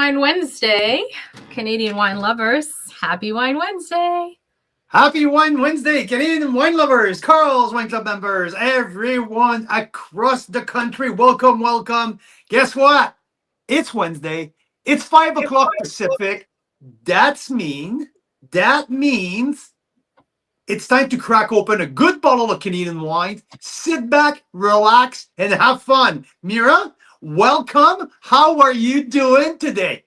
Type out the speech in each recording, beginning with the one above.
Wine Wednesday, Canadian wine lovers. Happy Wine Wednesday. Happy Wine Wednesday, Canadian wine lovers, Carl's Wine Club members, everyone across the country. Welcome, welcome. Guess what? It's Wednesday. It's 5 o'clock Pacific. That means it's time to crack open a good bottle of Canadian wine. Sit back, relax, and have fun. Mira, welcome. How are you doing today?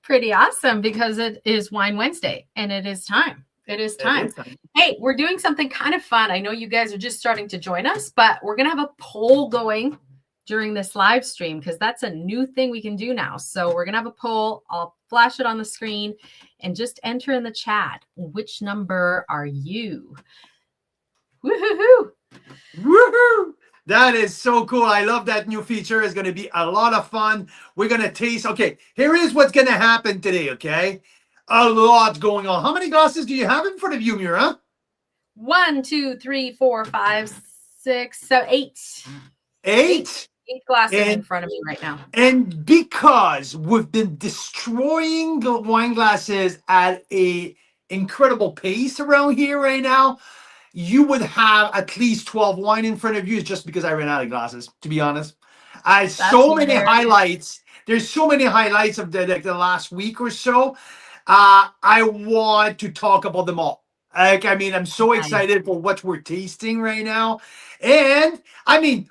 Pretty awesome because it is Wine Wednesday and it is time. It is time. Hey, we're doing something kind of fun. I know you guys are just starting to join us, but we're going to have a poll going during this live stream because that's a new thing we can do now. So we're going to have a poll. I'll flash it on the screen and just enter in the chat. Which number are you? Woohoo! Woohoo! That is so cool. I love that new feature. It's going to be a lot of fun. We're going to taste. Okay, here is what's going to happen today, okay? A lot going on. How many glasses do you have in front of you, Mira? 1, 2, 3, 4, 5, 6, 7, 8. Eight glasses in front of me right now. And because we've been destroying the wine glasses at a incredible pace around here right now, you would have at least 12 wine in front of you just because I ran out of glasses, to be honest. So many highlights. There's so many highlights of the last week or so. I want to talk about them all. I'm so excited for what we're tasting right now. And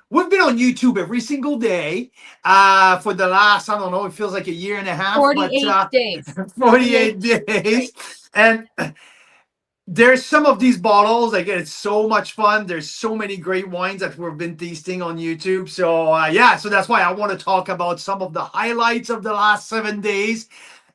we've been on YouTube every single day for the last, I don't know, it feels like a year and a half. 48 days. 48 days. And there's some of these bottles, again, it's so much fun. There's so many great wines that we've been tasting on YouTube. So so that's why I want to talk about some of the highlights of the last 7 days.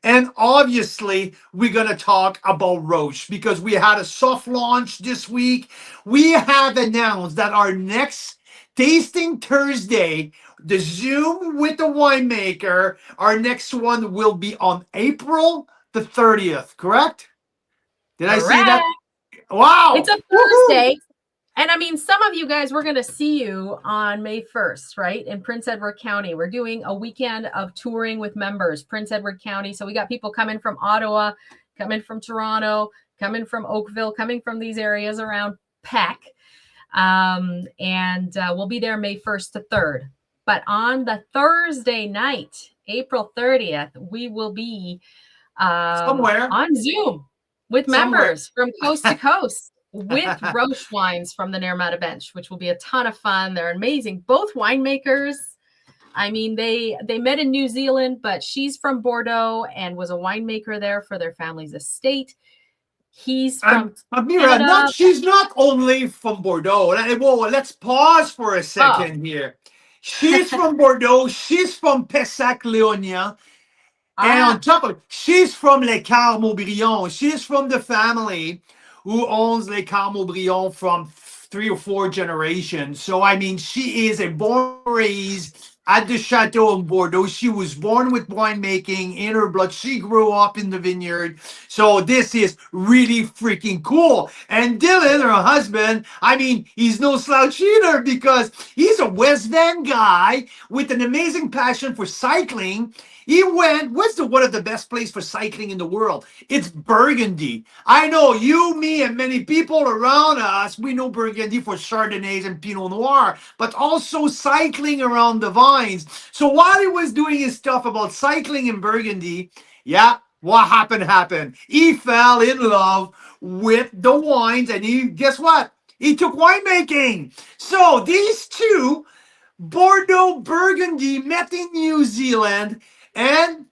And obviously, we're going to talk about Roche because we had a soft launch this week. We have announced that our next Tasting Thursday, the Zoom with the winemaker, our next one will be on April the 30th, correct? Did I say that? Wow. It's a Thursday. And some of you guys, we're going to see you on May 1st, right? In Prince Edward County. We're doing a weekend of touring with members, Prince Edward County. So we got people coming from Ottawa, coming from Toronto, coming from Oakville, coming from these areas around Peck. We'll be there May 1st to 3rd. But on the Thursday night, April 30th, we will be somewhere on Zoom with members from coast to coast. With Roche Wines from the Naramata Bench, which will be a ton of fun. They're amazing. Both winemakers. They met in New Zealand, but she's from Bordeaux and was a winemaker there for their family's estate. He's from Mira, she's not only from Bordeaux. Whoa, let's pause for a second here. She's from Bordeaux. She's from Pessac-Léognan. And on top of it, she's from Les Carmes-Aubryon. She's from the family who owns Les Carmes-Aubryon from 3 or 4 generations. So, she is a born raised at the Chateau in Bordeaux. She was born with winemaking in her blood. She grew up in the vineyard. So this is really freaking cool. And Dylan, her husband, he's no slouch either because he's a West Van guy with an amazing passion for cycling. He went, one of the best places for cycling in the world? It's Burgundy. I know you, me, and many people around us, we know Burgundy for Chardonnays and Pinot Noir, but also cycling around the vines. So while he was doing his stuff about cycling in Burgundy, what happened? He fell in love with the wines, and guess what? He took winemaking. So these two, Bordeaux, Burgundy, met in New Zealand, and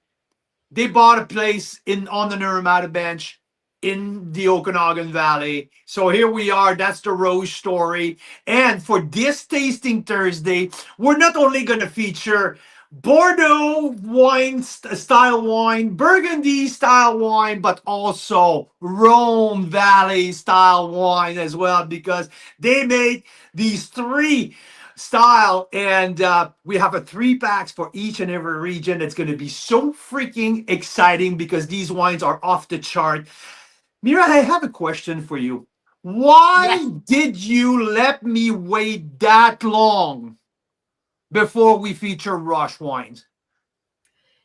they bought a place on the Naramata Bench in the Okanagan Valley. So here we are. That's the Roche story. And for this Tasting Thursday, we're not only going to feature Bordeaux wine style wine, Burgundy style wine, but also Rhone Valley style wine as well, because they made these 3 style, and we have a 3-packs for each and every region. It's going to be so freaking exciting because these wines are off the chart. Mira, I have a question for you. Why did you let me wait that long before we feature Roche Wines?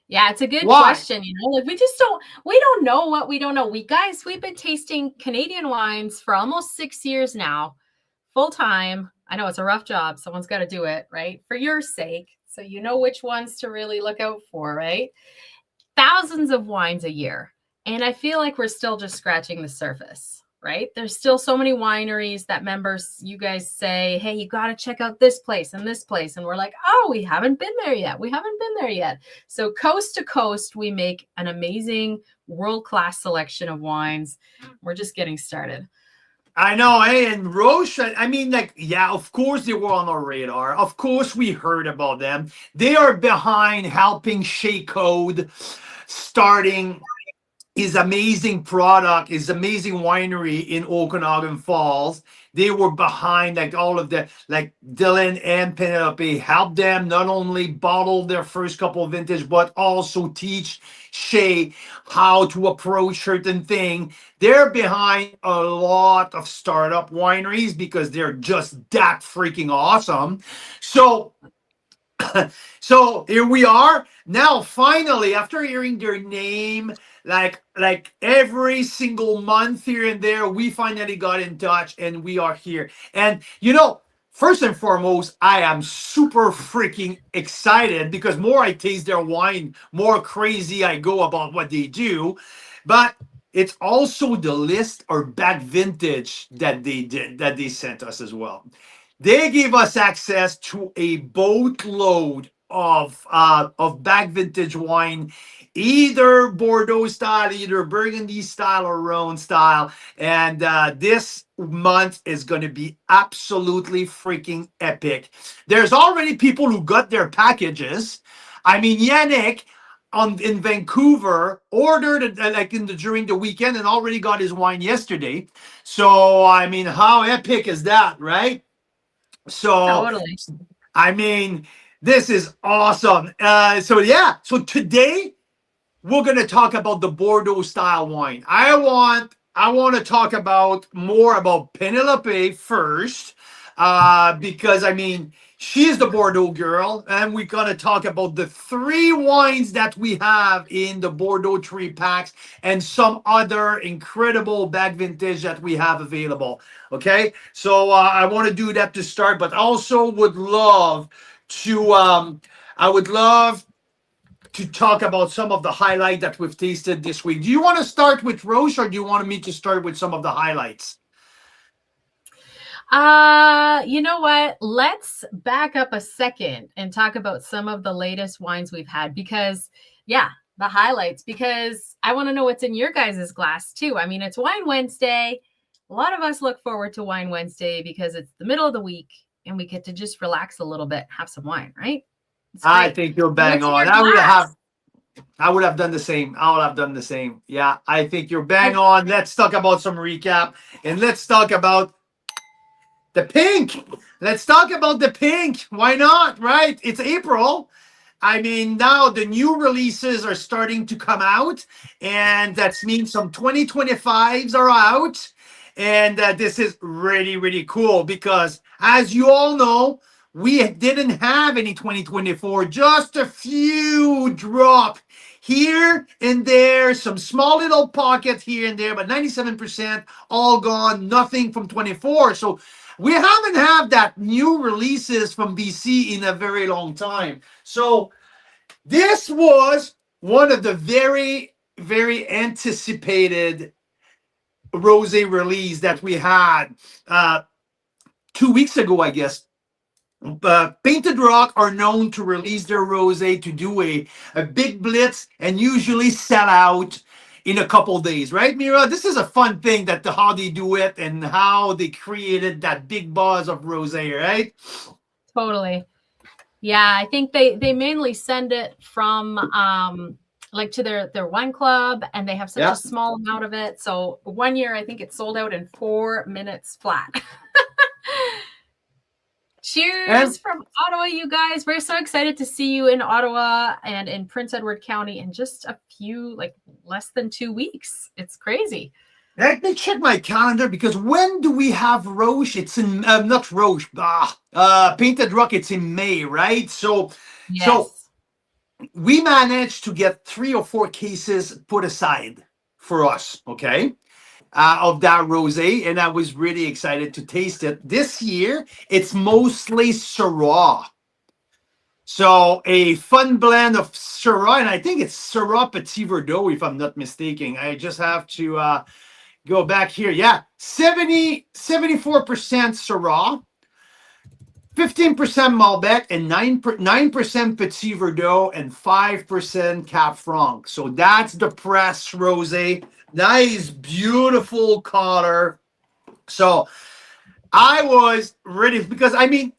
Yeah, it's a good Why? question. Like we don't know what we don't know. We've been tasting Canadian wines for almost 6 years now, full time. I know it's a rough job. Someone's got to do it, right? For your sake. So you know which ones to really look out for, right? Thousands of wines a year. And I feel like we're still just scratching the surface, right? There's still so many wineries that members, you guys say, hey, you got to check out this place and this place. And we're like, oh, we haven't been there yet. We haven't been there yet. So coast to coast, we make an amazing world-class selection of wines. We're just getting started. I know, and Roche, I mean, like, yeah, of course they were on our radar. Of course we heard about them. They are behind helping Shea Code starting his amazing product, his amazing winery in Okanagan Falls. They were behind like all of the, like Dylan and Penelope helped them not only bottle their first couple of vintage, but also teach Shea how to approach certain thing. They're behind a lot of startup wineries because they're just that freaking awesome. So so here we are now, finally, after hearing their name like every single month here and there, we finally got in touch and we are here. And first and foremost, I am super freaking excited because more I taste their wine, more crazy I go about what they do. But it's also the list or back vintage that they sent us as well. They gave us access to a boatload of back vintage wine, either Bordeaux style, either Burgundy style, or Rhone style. And this month is going to be absolutely freaking epic. There's already people who got their packages. I mean, Yannick in Vancouver ordered during the weekend and already got his wine yesterday. So I mean, how epic is that, right? So, Totally. I mean, this is awesome. So today we're going to talk about the Bordeaux style wine. I want to talk about more about Penelope first, because I mean, she's the Bordeaux girl, and we're going to talk about the 3 wines that we have in the Bordeaux 3 packs and some other incredible back vintage that we have available. Okay, so I want to do that to start, but also would love to talk about some of the highlight that we've tasted this week. Do you want to start with Roche, or do you want me to start with some of the highlights? You know what? Let's back up a second and talk about some of the latest wines we've had because, yeah, the highlights, because I want to know what's in your guys' glass too. I mean, it's Wine Wednesday. A lot of us look forward to Wine Wednesday because it's the middle of the week and we get to just relax a little bit, have some wine, right? I think you're bang on. I would have done the same. I would have done the same. Yeah, I think you're bang on. Let's talk about some recap and let's talk about the pink. Let's talk about the pink. Why not, right? It's April. I mean, now the new releases are starting to come out, and that means some 2025s are out. And this is really, really cool because, as you all know, we didn't have any 2024, just a few drop here and there, some small little pockets here and there, but 97% all gone, nothing from 24. So we haven't had that new releases from BC in a very long time. So this was one of the very, very anticipated rosé release that we had 2 weeks ago, I guess. Painted Rock are known to release their rosé, to do a big blitz and usually sell out in a couple days, right, Mira? This is a fun thing, that how they do it and how they created that big buzz of rosé, right? Totally. Yeah, I think they mainly send it from like to their wine club, and they have such a small amount of it. So one year I think it sold out in 4 minutes flat. Cheers from Ottawa, you guys. We're so excited to see you in Ottawa and in Prince Edward County in just a few, like less than 2 weeks. It's crazy. Let me check my calendar, because when do we have Roche? It's in not Roche, Painted Rock. It's in May, right? So yes. we managed to get 3 or 4 cases put aside for us, okay, of that rosé, and I was really excited to taste it. This year, it's mostly Syrah. So a fun blend of Syrah, and I think it's Syrah Petit Verdot, if I'm not mistaken. I just have to go back here. Yeah, 74% Syrah, 15% Malbec, and 9% Petit Verdot, and 5% Cap Franc. So that's the press rosé. Nice, beautiful color. So I was ready because I mean,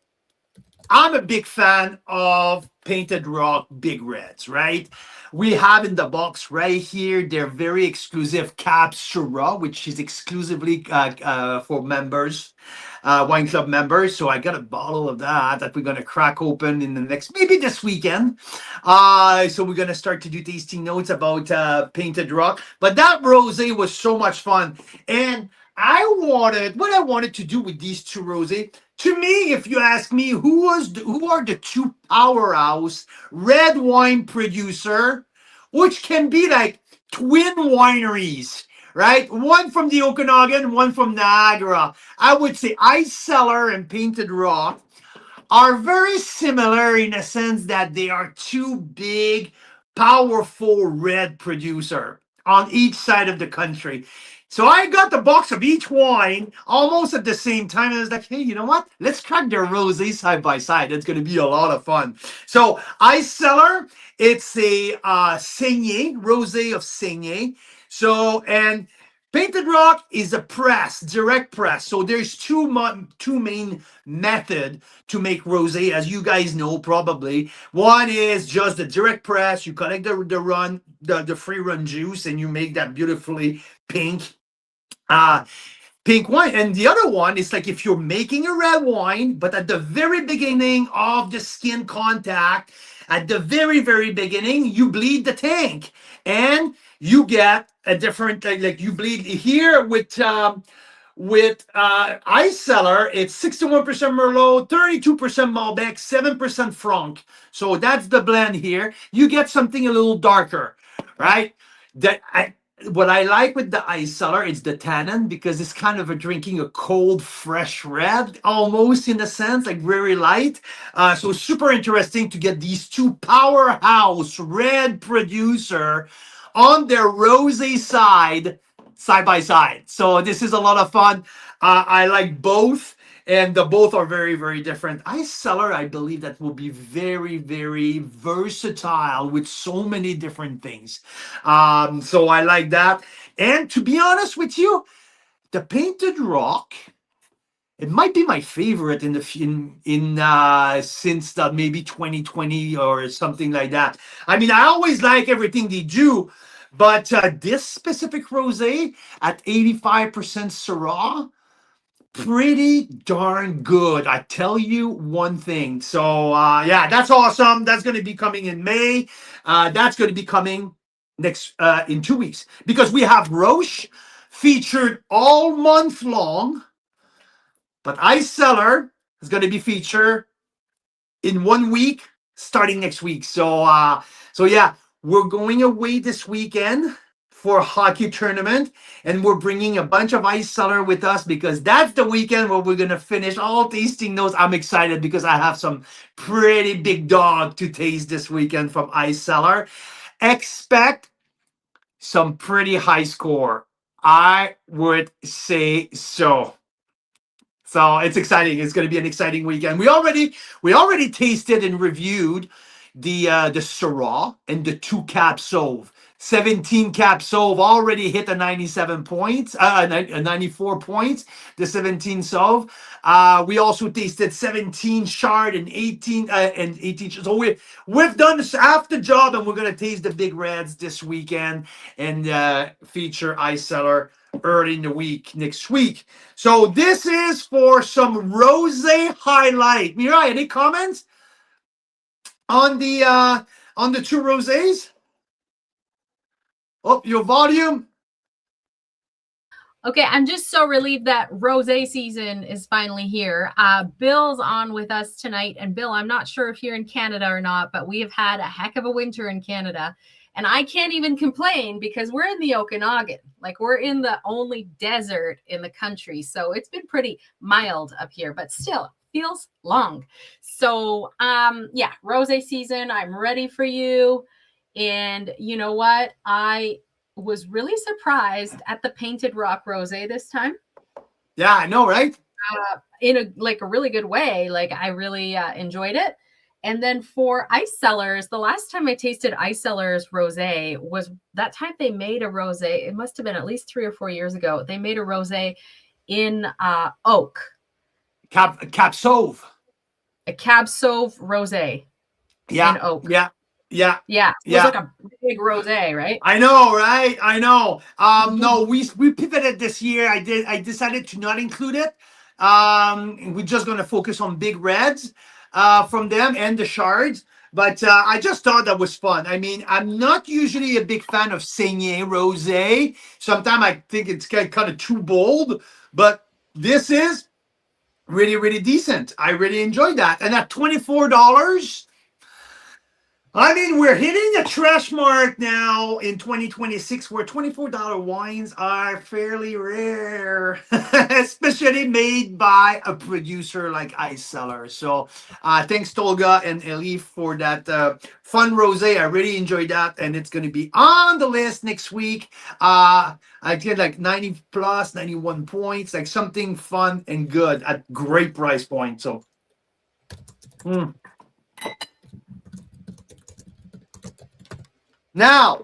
I'm a big fan of Painted Rock Big Reds, right? We have in the box right here their very exclusive Cab Syrah, which is exclusively for members, wine club members. So I got a bottle of that we're gonna crack open in the next, maybe this weekend. So we're gonna start to do tasting notes about Painted Rock. But that rosé was so much fun, and what I wanted to do with these two rosé. To me, if you ask me, who are the two powerhouse red wine producer, which can be like twin wineries, right? One from the Okanagan, one from Niagara. I would say Ice Cellar and Painted Rock are very similar in the sense that they are two big, powerful red producer on each side of the country. So I got the box of each wine almost at the same time, and I was like, hey, you know what? Let's crack their rosé side by side. It's going to be a lot of fun. So Ice Cellar, it's a Saignée, rosé of Saignée. So, and Painted Rock is a press, direct press. So there's two main method to make rosé, as you guys know probably. One is just the direct press. You collect the free run juice, and you make that beautifully uh, pink wine. And the other one is like if you're making a red wine, but at the very beginning of the skin contact, at the very, very beginning, you bleed the tank, and you get a different, like you bleed here with Ice Cellar. It's 61% Merlot, 32% Malbec, 7% Franc. So that's the blend here. You get something a little darker, right? What I like with the Ice Cellar is the tannin, because it's kind of drinking a cold, fresh red, almost in a sense, like very light. So super interesting to get these two powerhouse red producer on their rosé side by side. So this is a lot of fun. I like both, and the both are very, very different. Ice Cellar, I believe that will be very, very versatile with so many different things. So I like that. And to be honest with you, the Painted Rock, it might be my favorite since maybe 2020 or something like that. I mean, I always like everything they do, but this specific rosé at 85% Syrah, pretty darn good. I tell you one thing. So yeah, that's awesome. That's going to be coming in May. That's going to be coming next in 2 weeks, because we have Roche featured all month long. But Ice Cellar is going to be featured in 1 week, starting next week. So yeah, we're going away this weekend for a hockey tournament, and we're bringing a bunch of Ice Cellar with us, because that's the weekend where we're going to finish all tasting notes. I'm excited because I have some pretty big dog to taste this weekend from Ice Cellar. Expect some pretty high score, I would say so. So it's exciting. It's going to be an exciting weekend. We already tasted and reviewed the Syrah and the 2 Cap Sauv. 17 Cap Sauv already hit the 97 points, 94 points. The 17 Sauv. We also tasted 17 Chard and 18. So we've done half the job, and we're going to taste the big reds this weekend and feature Ice Cellar early in the week next week. So this is for some rosé highlight. Mira, any comments on the two rosés? Oh, your volume. Okay, I'm just so relieved that rosé season is finally here. Bill's on with us tonight, and Bill, I'm not sure if you're in Canada or not, but we have had a heck of a winter in Canada, and I can't even complain because we're in the Okanagan. Like, we're in the only desert in the country, so it's been pretty mild up here, but still feels long. So, yeah, rosé season, I'm ready for you. And you know what? I was really surprised at the Painted Rock Rosé this time. Yeah, I know, right? In a really good way. Like, I really enjoyed it. And then for Ice Cellars, the last time I tasted Ice Cellars Rosé was that time they made a rosé. It must have been at least 3 or 4 years ago. They made a rosé in oak. Cab Sauv. A Cab Sauv rosé in oak. Yeah. It was like a big rosé, right? I know, right? I know. No, we pivoted this year. I decided to not include it. We're just gonna focus on big reds from them and the shards. But I just thought that was fun. I mean, I'm not usually a big fan of Saignée Rosé. Sometimes I think it's kind of too bold, but this is really, really decent. I really enjoyed that. And at $24, I mean, we're hitting the trash mark now in 2026 where $24 wines are fairly rare, especially made by a producer like Ice Cellar. So thanks Tolga and Elif for that fun rosé. I really enjoyed that, and it's going to be on the list next week. I did like 90 plus, 91 points, like something fun and good at great price point. So now,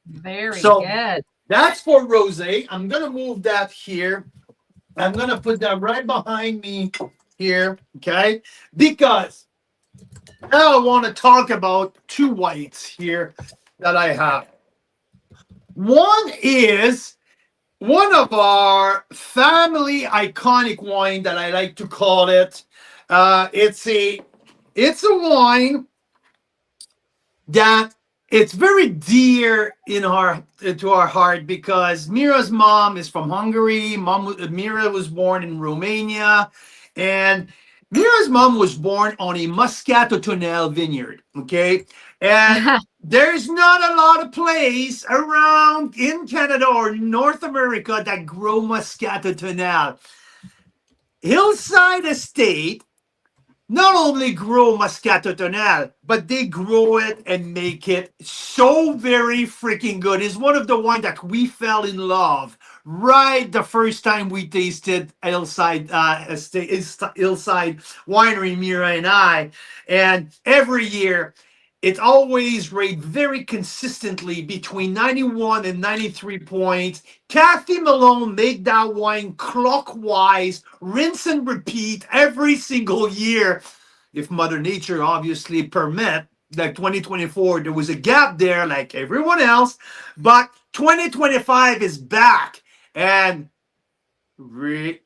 very good. That's for rosé. I'm gonna move that here. I'm gonna put that right behind me here, okay? Because now I want to talk about two whites here that I have. One is one of our family iconic wine that I like to call it. It's a wine that it's very dear in to our heart because Mira's mom is from Hungary. Mira was born in Romania, and Mira's mom was born on a Moscato Tonel vineyard. Okay, and there's not a lot of place around in Canada or North America that grow Moscato Tonel. Hillside Estate not only grow Moscato Tonel, but they grow it and make it so very freaking good. It's one of the wines that we fell in love right the first time we tasted Hillside Winery, Mira and I. And every year, it's always rated very consistently between 91 and 93 points. Kathy Malone make that wine clockwise, rinse and repeat every single year. If Mother Nature obviously permit, like 2024, there was a gap there like everyone else, but 2025 is back and really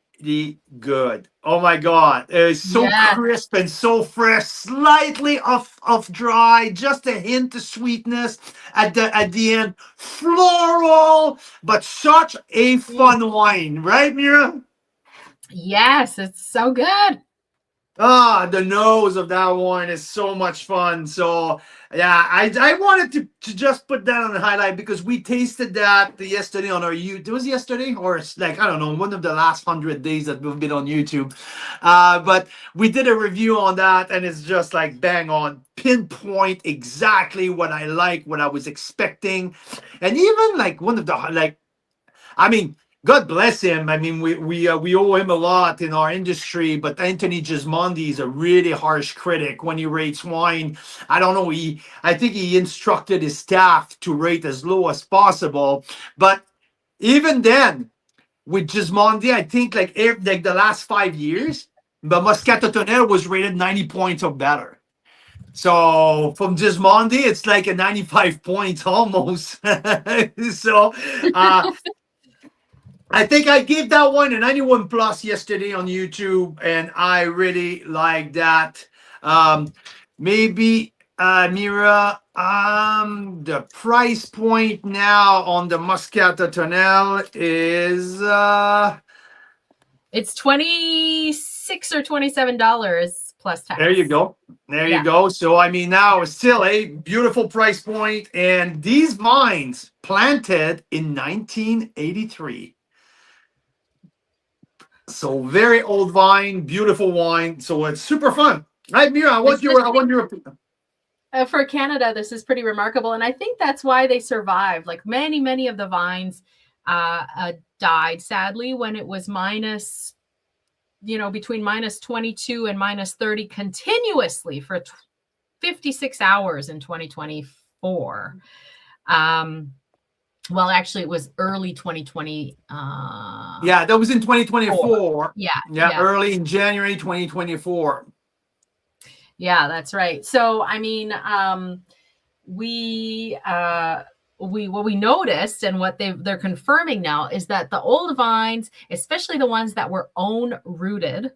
good. Oh my God. It's so crisp and so fresh, slightly off dry, just a hint of sweetness at the end. Floral, but such a fun wine, right, Mira? Yes, it's so good. The nose of that wine is so much fun. So yeah, I wanted to just put that on the highlight because we tasted that yesterday on our YouTube. It was yesterday or like, I don't know, one of the last 100 days that we've been on YouTube. But we did a review on that and it's just like bang on, pinpoint exactly what I like, what I was expecting. And even like one of the, I mean, God bless him. I mean, we owe him a lot in our industry, but Anthony Gismondi is a really harsh critic when he rates wine. I don't know. I think he instructed his staff to rate as low as possible. But even then, with Gismondi, I think like the last 5 years, but Moscato Tonel was rated 90 points or better. So from Gismondi, it's like a 95 points almost. So I think I gave that one a 91 plus yesterday on YouTube, and I really like that. Maybe Mira, the price point now on the Moscato Tonnelle is it's $26 or $27 plus tax. there you go. There you go. So I mean, now it's still a beautiful price point, and these vines planted in 1983. So very old vine, beautiful wine. So it's super fun. Right, Mira, I want your opinion. For Canada, this is pretty remarkable, and I think that's why they survived. Like many of the vines died sadly when it was minus, between minus 22 and minus 30 continuously for 56 hours in 2024. Well, actually, it was early 2020. Yeah, that was in 2024. Yeah, early in January 2024. Yeah, that's right. So, I mean, what we noticed and what they're confirming now is that the old vines, especially the ones that were own rooted,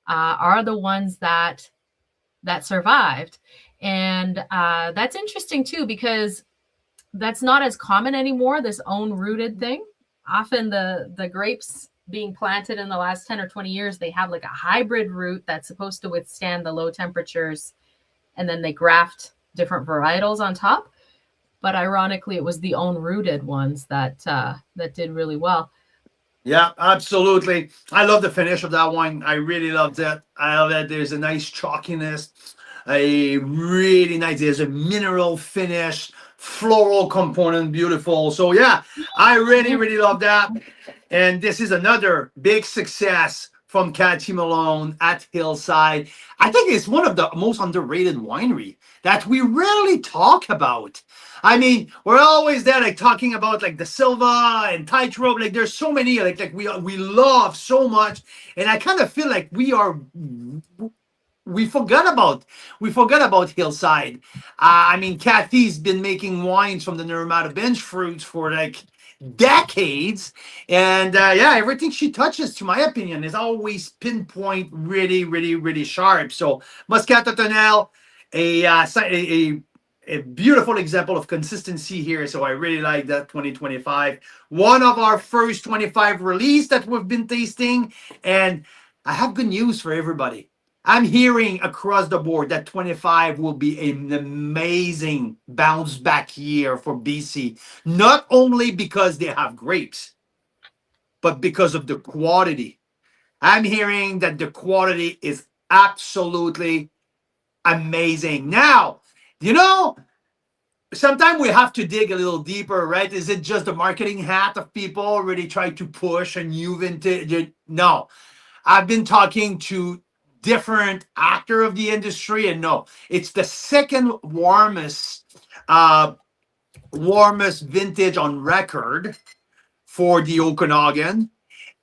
are the ones that survived. And that's interesting too, because that's not as common anymore, this own rooted thing. Often the grapes being planted in the last 10 or 20 years, they have like a hybrid root that's supposed to withstand the low temperatures, and then they graft different varietals on top. But ironically, it was the own rooted ones that did really well. Yeah, absolutely. I love the finish of that wine. I really loved it. I love that there's a nice chalkiness, there's a mineral finish, floral component, beautiful. So yeah, I really love that. And this is another big success from Cathy Malone at Hillside. I think it's one of the most underrated winery that we rarely talk about. I mean, we're always there like talking about like the Silva and Tightrope. Like there's so many like we love so much, and I kind of feel like we forgot about Hillside. I mean, Cathy's been making wines from the Naramata Bench fruits for like decades, and everything she touches, to my opinion, is always pinpoint, really sharp. So Moscato Tonnelle, a beautiful example of consistency here. So I really like that 2025. One of our first 25 release that we've been tasting, and I have good news for everybody. I'm hearing across the board that 25 will be an amazing bounce back year for BC, not only because they have grapes, but because of the quality. I'm hearing that the quality is absolutely amazing. Now, sometimes we have to dig a little deeper, right? Is it just the marketing hat of people really try to push a new vintage? No, I've been talking to different actor of the industry, and no, it's the second warmest vintage on record for the Okanagan.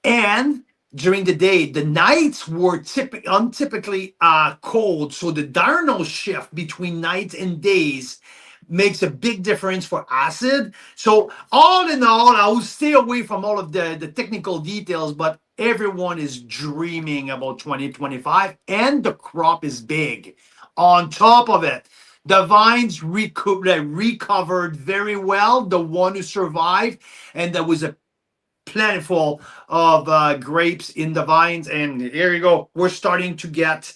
And during the day, the nights were untypically cold, so the diurnal shift between nights and days makes a big difference for acid. So all in all, I will stay away from all of the technical details, but everyone is dreaming about 2025, and the crop is big. On top of it, the vines recovered very well, the one who survived, and there was a plentiful of grapes in the vines. And here you go, we're starting to get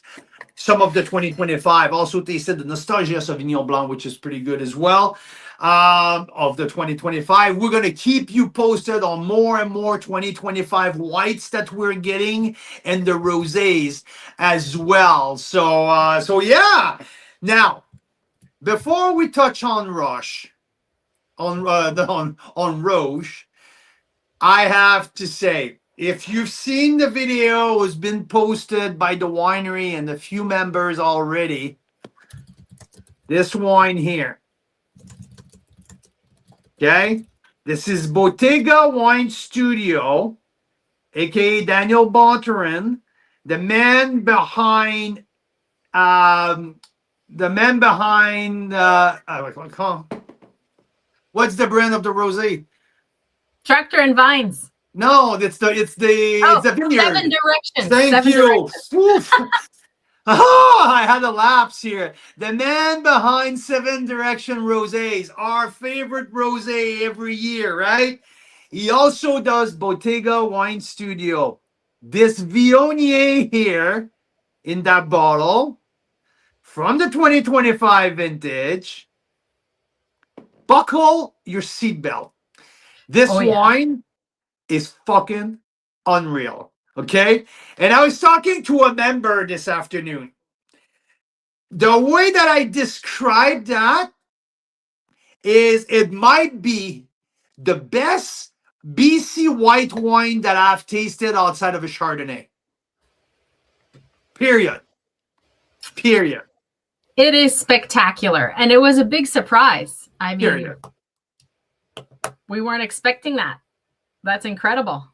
some of the 2025. Also tasted the Nostalgia Sauvignon Blanc, which is pretty good as well, of the 2025. We're going to keep you posted on more and more 2025 whites that we're getting, and the rosés as well. So yeah. Now, before we touch on Roche, on Roche, I have to say, if you've seen the video, it's been posted by the winery and a few members already. This wine here. Okay? This is Bottega Wine Studio, aka Daniel Bonterin, the man behind what's the brand of the rosé? Tractor and Vines. No, it's the vineyard. Seven Directions. Thank you. Oh, I had a lapse here. The man behind Seven Direction Rosés, our favorite rosé every year, right? He also does Bottega Wine Studio. This Viognier here in that bottle from the 2025 vintage. Buckle your seatbelt. This Oh yeah. wine is fucking unreal. Okay? And I was talking to a member this afternoon. The way that I describe that is it might be the best BC white wine that I've tasted outside of a Chardonnay. Period. Period. It is spectacular. And it was a big surprise. I mean, Period. We weren't expecting that. That's incredible.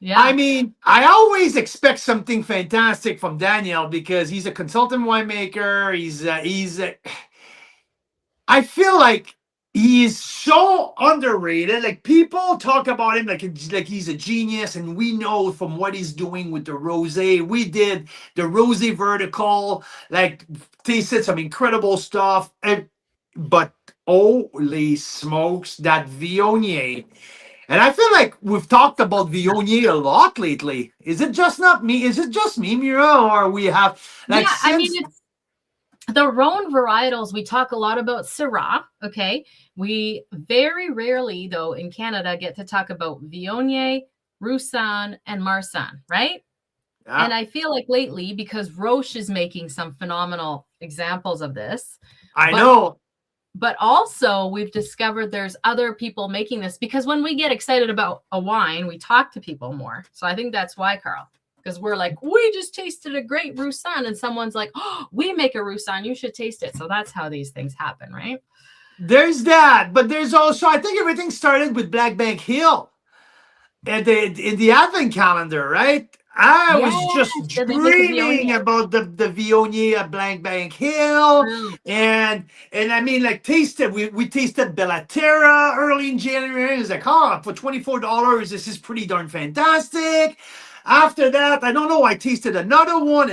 Yeah. I mean, I always expect something fantastic from Daniel because he's a consultant winemaker. I feel like he is so underrated. Like people talk about him like he's a genius, and we know from what he's doing with the rosé. We did the rosé vertical, like tasted some incredible stuff. But holy smokes, that Viognier. And I feel like we've talked about Viognier a lot lately. Is it just not me? Is it just me, Mira, or we have like? Yeah, I mean, it's the Rhone varietals. We talk a lot about Syrah. Okay, we very rarely, though, in Canada, get to talk about Viognier, Roussanne, and Marsanne, right? Yeah. And I feel like lately, because Roche is making some phenomenal examples of this. I know. But also we've discovered there's other people making this, because when we get excited about a wine, we talk to people more. So I think that's why, Carl, because we're like, we just tasted a great Roussanne, and someone's like, oh, we make a Roussanne, you should taste it. So that's how these things happen, right? There's that, but there's also, I think everything started with Black Bank Hill in the Advent calendar, right? I was just dreaming about the Viognier at Black Bank Hill. And I mean, like, we tasted Bellaterra early in January. It was like, oh, for $24, this is pretty darn fantastic. After that, I don't know, I tasted another one,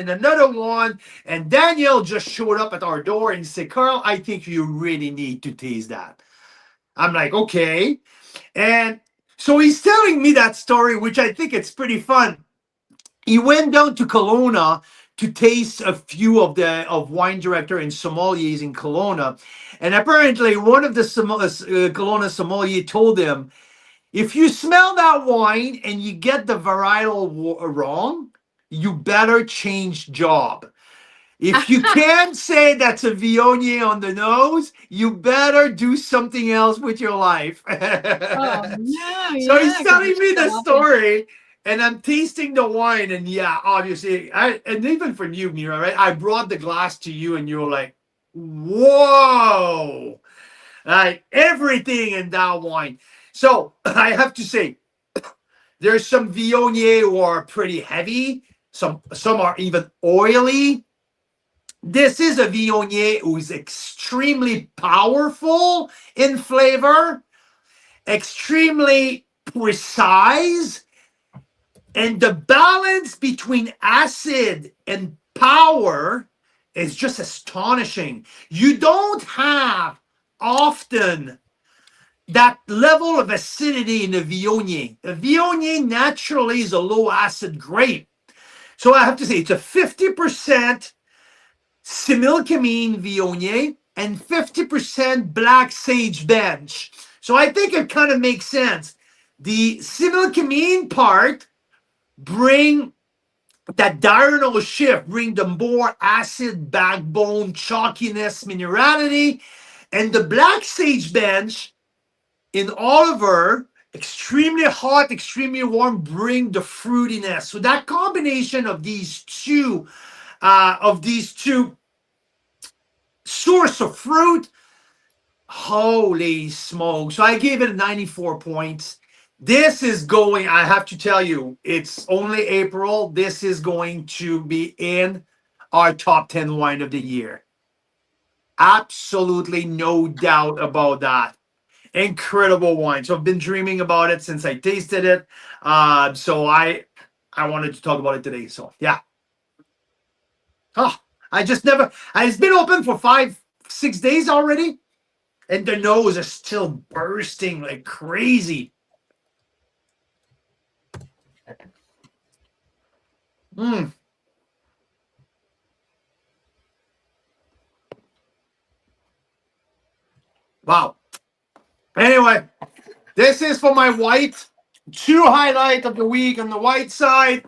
and Daniel just showed up at our door and said, Carl, I think you really need to taste that. I'm like, okay. And so he's telling me that story, which I think it's pretty fun. He went down to Kelowna to taste a few of wine director and sommeliers in Kelowna, and apparently one of the Kelowna sommelier told him, if you smell that wine and you get the varietal wrong, you better change job. If you can't say that's a Viognier on the nose, you better do something else with your life. Oh, no, so he's telling me the story, and I'm tasting the wine, and yeah, obviously, and even for you, Mira, right? I brought the glass to you, and you were like, whoa, like everything in that wine. So I have to say, there's some Viognier who are pretty heavy. Some are even oily. This is a Viognier who's extremely powerful in flavor, extremely precise, and the balance between acid and power is just astonishing. You don't have often that level of acidity in a Viognier. A Viognier naturally is a low acid grape. So I have to say it's a 50% Similkameen Viognier and 50% Black Sage Bench. So I think it kind of makes sense. The Similkameen part bring that diurnal shift, bring the more acid backbone, chalkiness, minerality, and the Black Sage Bench in Oliver, extremely hot, extremely warm, bring the fruitiness. So that combination of these two source of fruit, holy smoke. So I gave it 94 points. This is going, I have to tell you, it's only April. This is going to be in our top 10 wine of the year. Absolutely no doubt about that. Incredible wine. So I've been dreaming about it since I tasted it. So I wanted to talk about it today. So yeah. Oh, I just never. It's been open for 5-6 days already, and the nose is still bursting like crazy. Mm. Wow. Anyway, this is for my white. 2 highlight of the week on the white side.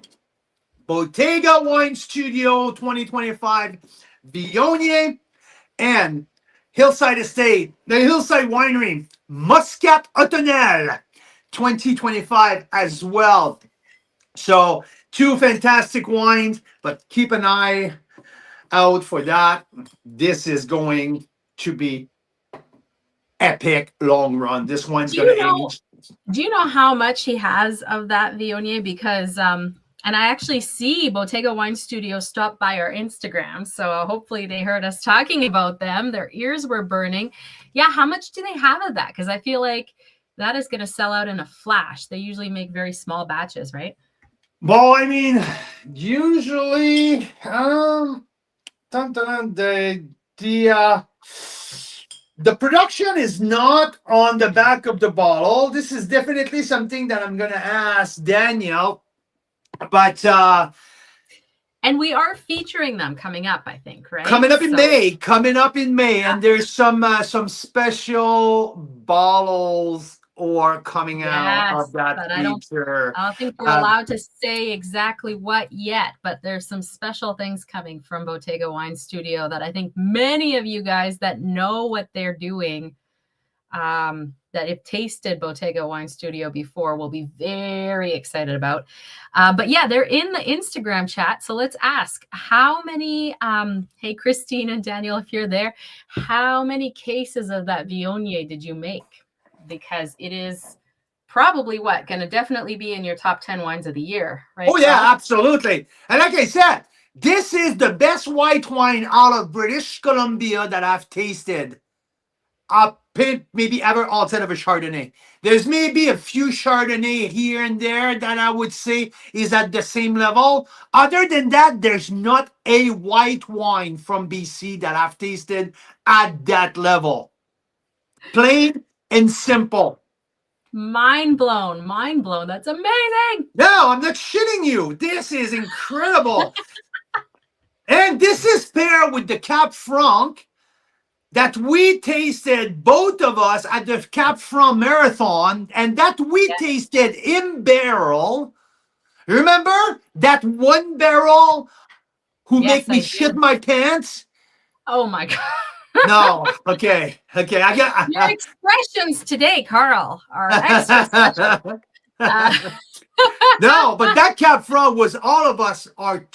Bottega Wine Studio 2025 Viognier and Hillside Estate, the Hillside Winery Muscat Automnal 2025 as well. So 2 fantastic wines, but keep an eye out for that. This is going to be epic long run. This one's going to age. Do you know how much he has of that Viognier? Because and I actually see Bottega Wine Studio stop by our Instagram, so hopefully they heard us talking about them. Their ears were burning. Yeah, how much do they have of that? Because I feel like that is going to sell out in a flash. They usually make very small batches, right? Well, I mean, usually, the production is not on the back of the bottle. This is definitely something that I'm gonna ask Daniel. But and we are featuring them coming up, I think, right? Coming up in May, Yeah. and there's some special bottles or coming out of that but feature. I don't think we're allowed to say exactly what yet, but there's some special things coming from Bottega Wine Studio that I think many of you guys that know what they're doing, that have tasted Bottega Wine Studio before, will be very excited about. But yeah, they're in the Instagram chat. So let's ask, how many, hey, Christine and Daniel, if you're there, how many cases of that Viognier did you make? Because it is probably going to definitely be in your top 10 wines of the year, right? Oh, yeah, absolutely. And like I said, this is the best white wine out of British Columbia that I've tasted. Maybe ever outside of a Chardonnay. There's maybe a few Chardonnay here and there that I would say is at the same level. Other than that, there's not a white wine from BC that I've tasted at that level. Plain and simple. Mind blown. That's amazing. No, I'm not shitting you. This is incredible. And this is paired with the Cap Franc that we tasted, both of us, at the Cap Franc Marathon, and that we tasted in barrel. Remember that one barrel who make me shit my pants? Oh my God. No. Okay. I got your expressions today, Carl, are extra special. No, but that Cap Franc was all of us one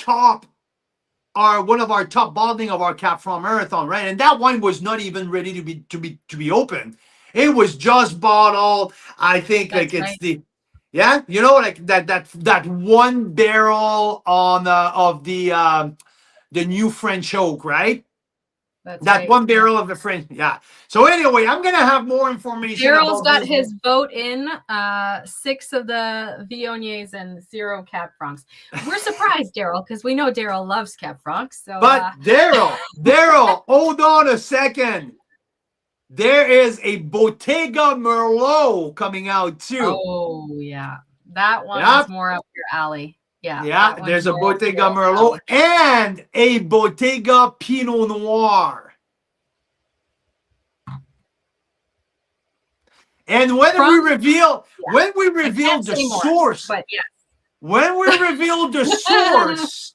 of our top bottling of our Cap Franc Marathon, right? And that wine was not even ready to be open. It was just bottled. I think like it's right. Like that one barrel on of the new French oak, right? That's right. One barrel of the French, yeah. So anyway, I'm gonna have more information. Daryl's got his vote in, 6 of the Viogniers and 0 Cap Francs. We're surprised, Daryl, because we know Daryl loves Cap Francs. So, but Daryl, hold on a second. There is a Bottega Merlot coming out too. Oh yeah, that one is more up your alley. Yeah, there's a Bottega Merlot and a Bottega Pinot Noir. And when we reveal the source, when we reveal the source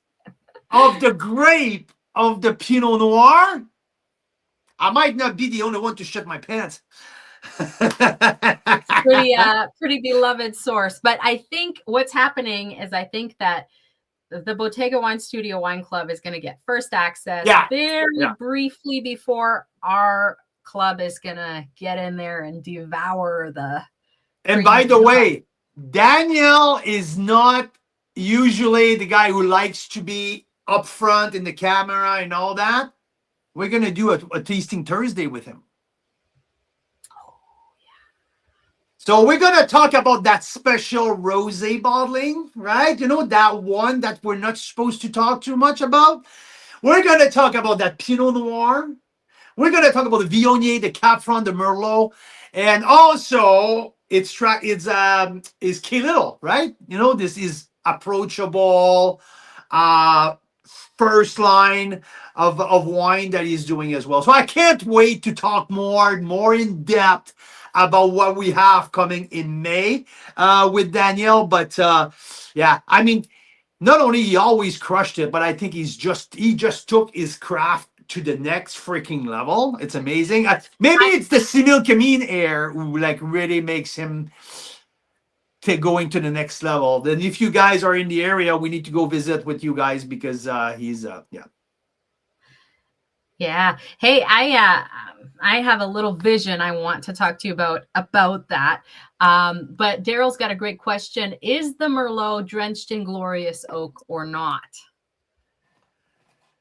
of the grape of the Pinot Noir, I might not be the only one to shit my pants. Pretty beloved source. But I think what's happening is I think that the Bottega Wine Studio Wine Club is going to get first access very briefly before our club is going to get in there and devour the. And by the way, Daniel is not usually the guy who likes to be up front in the camera and all that. We're going to do a tasting Thursday with him. So we're going to talk about that special rosé bottling, right? You know, that one that we're not supposed to talk too much about. We're going to talk about that Pinot Noir. We're going to talk about the Viognier, the Cap Franc, the Merlot, and also it's K Little, right? You know, this is approachable, first line of wine that he's doing as well. So I can't wait to talk more in depth about what we have coming in May with Daniel. But yeah, I mean, not only he always crushed it, but I think he just took his craft to the next freaking level. It's amazing. Maybe it's the Simil Camine air who like really makes him going to the next level. Then if you guys are in the area, we need to go visit with you guys because he's yeah. Yeah. Hey, I have a little vision I want to talk to you about that. But Daryl's got a great question. Is the Merlot drenched in glorious oak or not?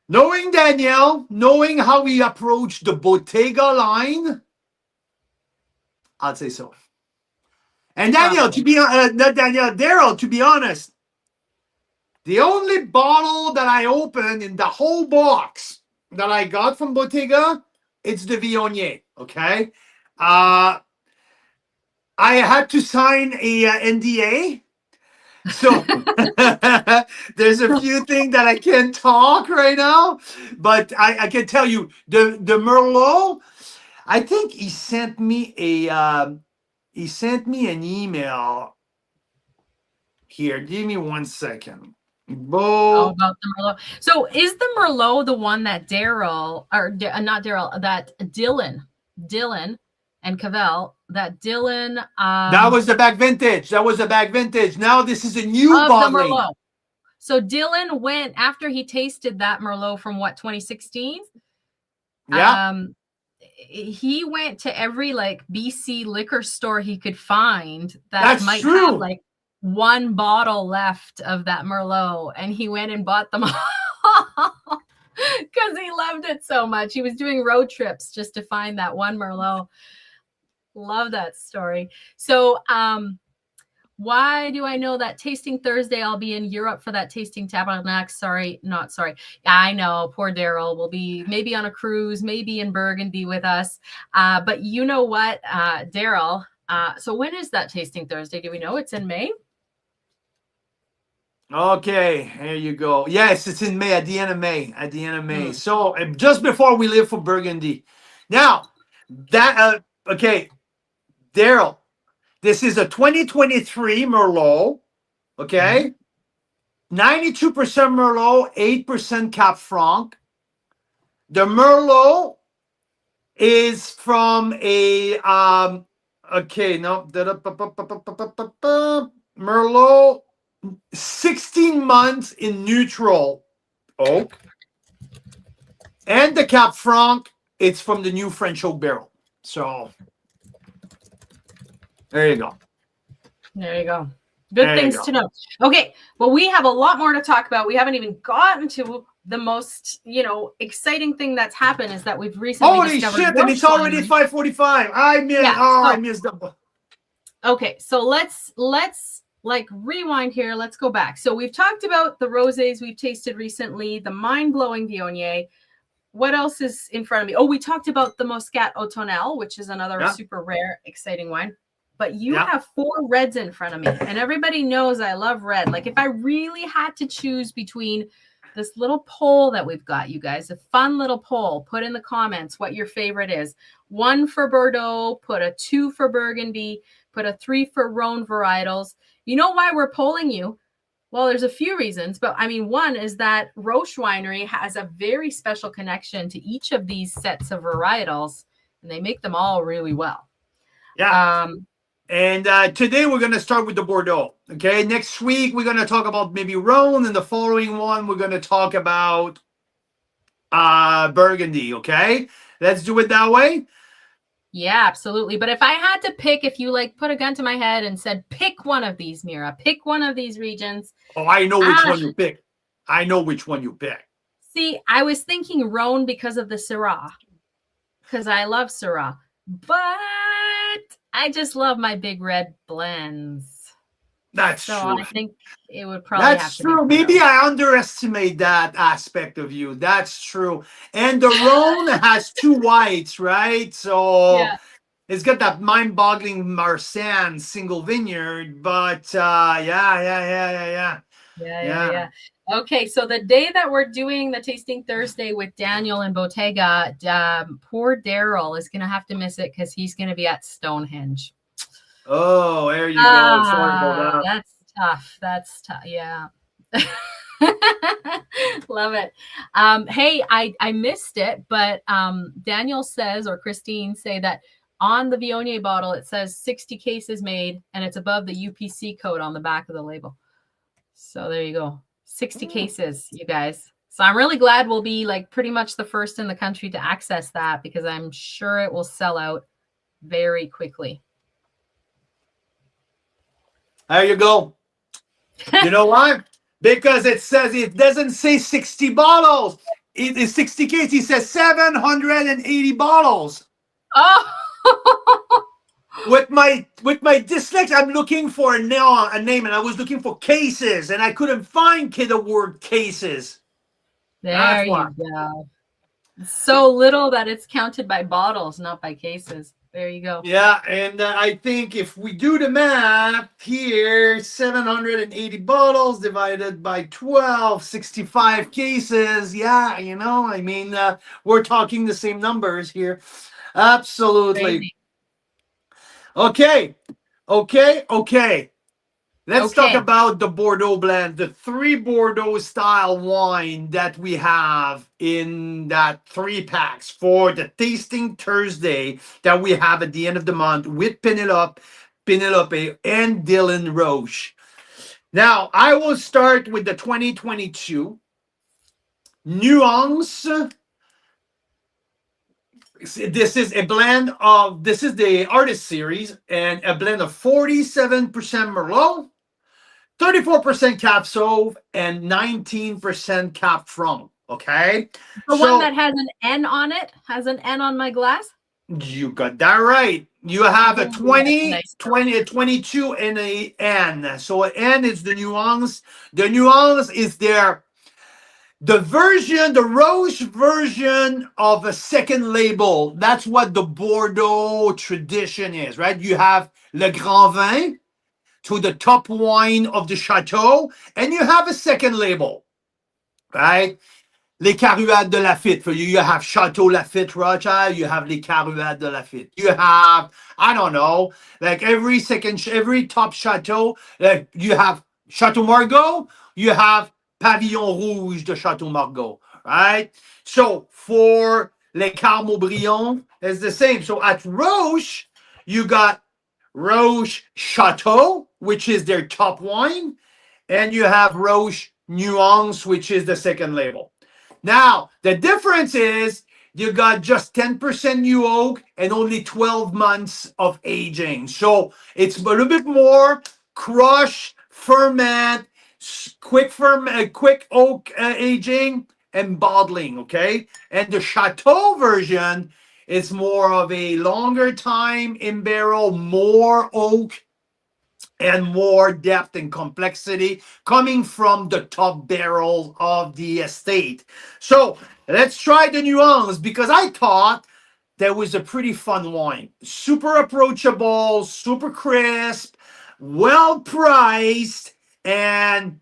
Knowing Danielle, knowing how we approach the Bottega line, I'd say so. And Danielle, Daryl, to be honest, the only bottle that I opened in the whole box that I got from Bottega, it's the Viognier. Okay, I had to sign a NDA. So there's a few things that I can't talk right now, but I can tell you the Merlot. I think he sent me an email. Here, give me 1 second. About the Merlot. So is the Merlot the one that Daryl, or not Daryl, that Dylan and Cavell, that Dylan that was the back vintage. Now this is a new bottling. So Dylan went after he tasted that Merlot from 2016. Yeah. He went to every like BC liquor store he could find That's might true. have like one bottle left of that Merlot, and he went and bought them all because he loved it so much. He was doing road trips just to find that one Merlot. Love that story. So why do I know that tasting Thursday I'll be in Europe for that tasting tabernacle? Sorry. I know, poor Daryl will be maybe on a cruise, maybe in Burgundy with us. But you know what, Daryl, so when is that tasting Thursday? Do we know? It's in May? Okay, here you go. Yes, it's in May, at the end of May. So just before we leave for Burgundy. Now, that okay, Daryl, this is a 2023 Merlot, okay? 92% Merlot, 8% Cap Franc. The Merlot is from a Merlot 16 months in neutral oak. And the Cap Franc, it's from the new French oak barrel. So there you go. Good things to know. Okay, well, we have a lot more to talk about. We haven't even gotten to the most, exciting thing that's happened is that we've recently discovered. Holy shit, and it's already 5:45. I missed the. Okay, so let's like rewind here. Let's go back. So we've talked about the rosés we've tasted recently, the mind-blowing Viognier. What else is in front of me? Oh, we talked about the Muscat Automnal, which is another super rare, exciting wine. But you have 4 reds in front of me, and everybody knows I love red. Like if I really had to choose between this little poll that we've got, you guys, a fun little poll, put in the comments what your favorite is. 1 for Bordeaux, put a 2 for Burgundy, put a 3 for Rhone varietals. You know why we're polling you? Well, there's a few reasons, but I mean, one is that Roche Winery has a very special connection to each of these sets of varietals, and they make them all really well. Yeah. And today we're going to start with the Bordeaux. Okay. Next week, we're going to talk about maybe Rhone, and the following one, we're going to talk about Burgundy. Okay. Let's do it that way. Yeah, absolutely. But if I had to pick, if you like put a gun to my head and said, pick one of these, Mira, pick one of these regions. Oh, I know which one you pick. See, I was thinking Rhone because of the Syrah, because I love Syrah, but I just love my big red blends. That's So true. I think it would probably That's have to be true. Bordeaux. Maybe I underestimate that aspect of you. That's true. And the Rhone has two whites, right? So Yeah. it's got that mind-boggling Marsanne single vineyard, but yeah. Okay, so the day that we're doing the tasting Thursday with Daniel and Bottega, poor Daryl is going to have to miss it because he's going to be at Stonehenge. Oh, there you go. Sorry about that. That's tough. That's tough. Yeah. Love it. Hey, I missed it, but Daniel says, or Christine say that on the Viognier bottle, it says 60 cases made, and it's above the UPC code on the back of the label. So there you go. 60 cases, you guys. So I'm really glad we'll be like pretty much the first in the country to access that, because I'm sure it will sell out very quickly. There you go. You know why? Because it doesn't say 60 bottles. It is 60 cases. It says 780 bottles. Oh. With my dyslexia, I'm looking for a name, and I was looking for cases, and I couldn't find the word cases. There you go. So little that it's counted by bottles, not by cases. There you go. Yeah, and I think if we do the math here, 780 bottles divided by 12, 65 cases. Yeah, you know, I mean, we're talking the same numbers here. Absolutely. Crazy. Okay. Let's talk about the Bordeaux blend, the 3 Bordeaux style wine that we have in that 3 packs for the tasting Thursday that we have at the end of the month with Penelope and Dylan Roche. Now, I will start with the 2022 Nuance. This is the artist series, and a blend of 47% Merlot, 34% Cab Sauv, and 19% Cab Franc. Okay. The one that has an N on it has an N on my glass. You got that right. You have a 22, and a N. So an N is the Nuance. The Nuance is the Roche version of a second label. That's what the Bordeaux tradition is, right? You have Le Grand Vin, to the top wine of the chateau, and you have a second label, right? Les Caruades de Lafite. For you have Chateau Lafite Rocha, you have Les Caruades de Lafite. You have, I don't know, like every top chateau, like you have Chateau Margaux, you have Pavillon Rouge de Chateau Margaux, right? So for Les Carmes Briand, it's the same. So at Roche, you got Roche Chateau, which is their top wine, and you have Roche Nuance, which is the second label. Now, the difference is you got just 10% new oak and only 12 months of aging. So it's a little bit more crush, ferment, quick oak aging, and bottling, okay? And the Chateau version is more of a longer time in barrel, more oak, and more depth and complexity coming from the top barrels of the estate. So let's try the Nuance, because I thought that was a pretty fun wine. Super approachable, super crisp, well priced, and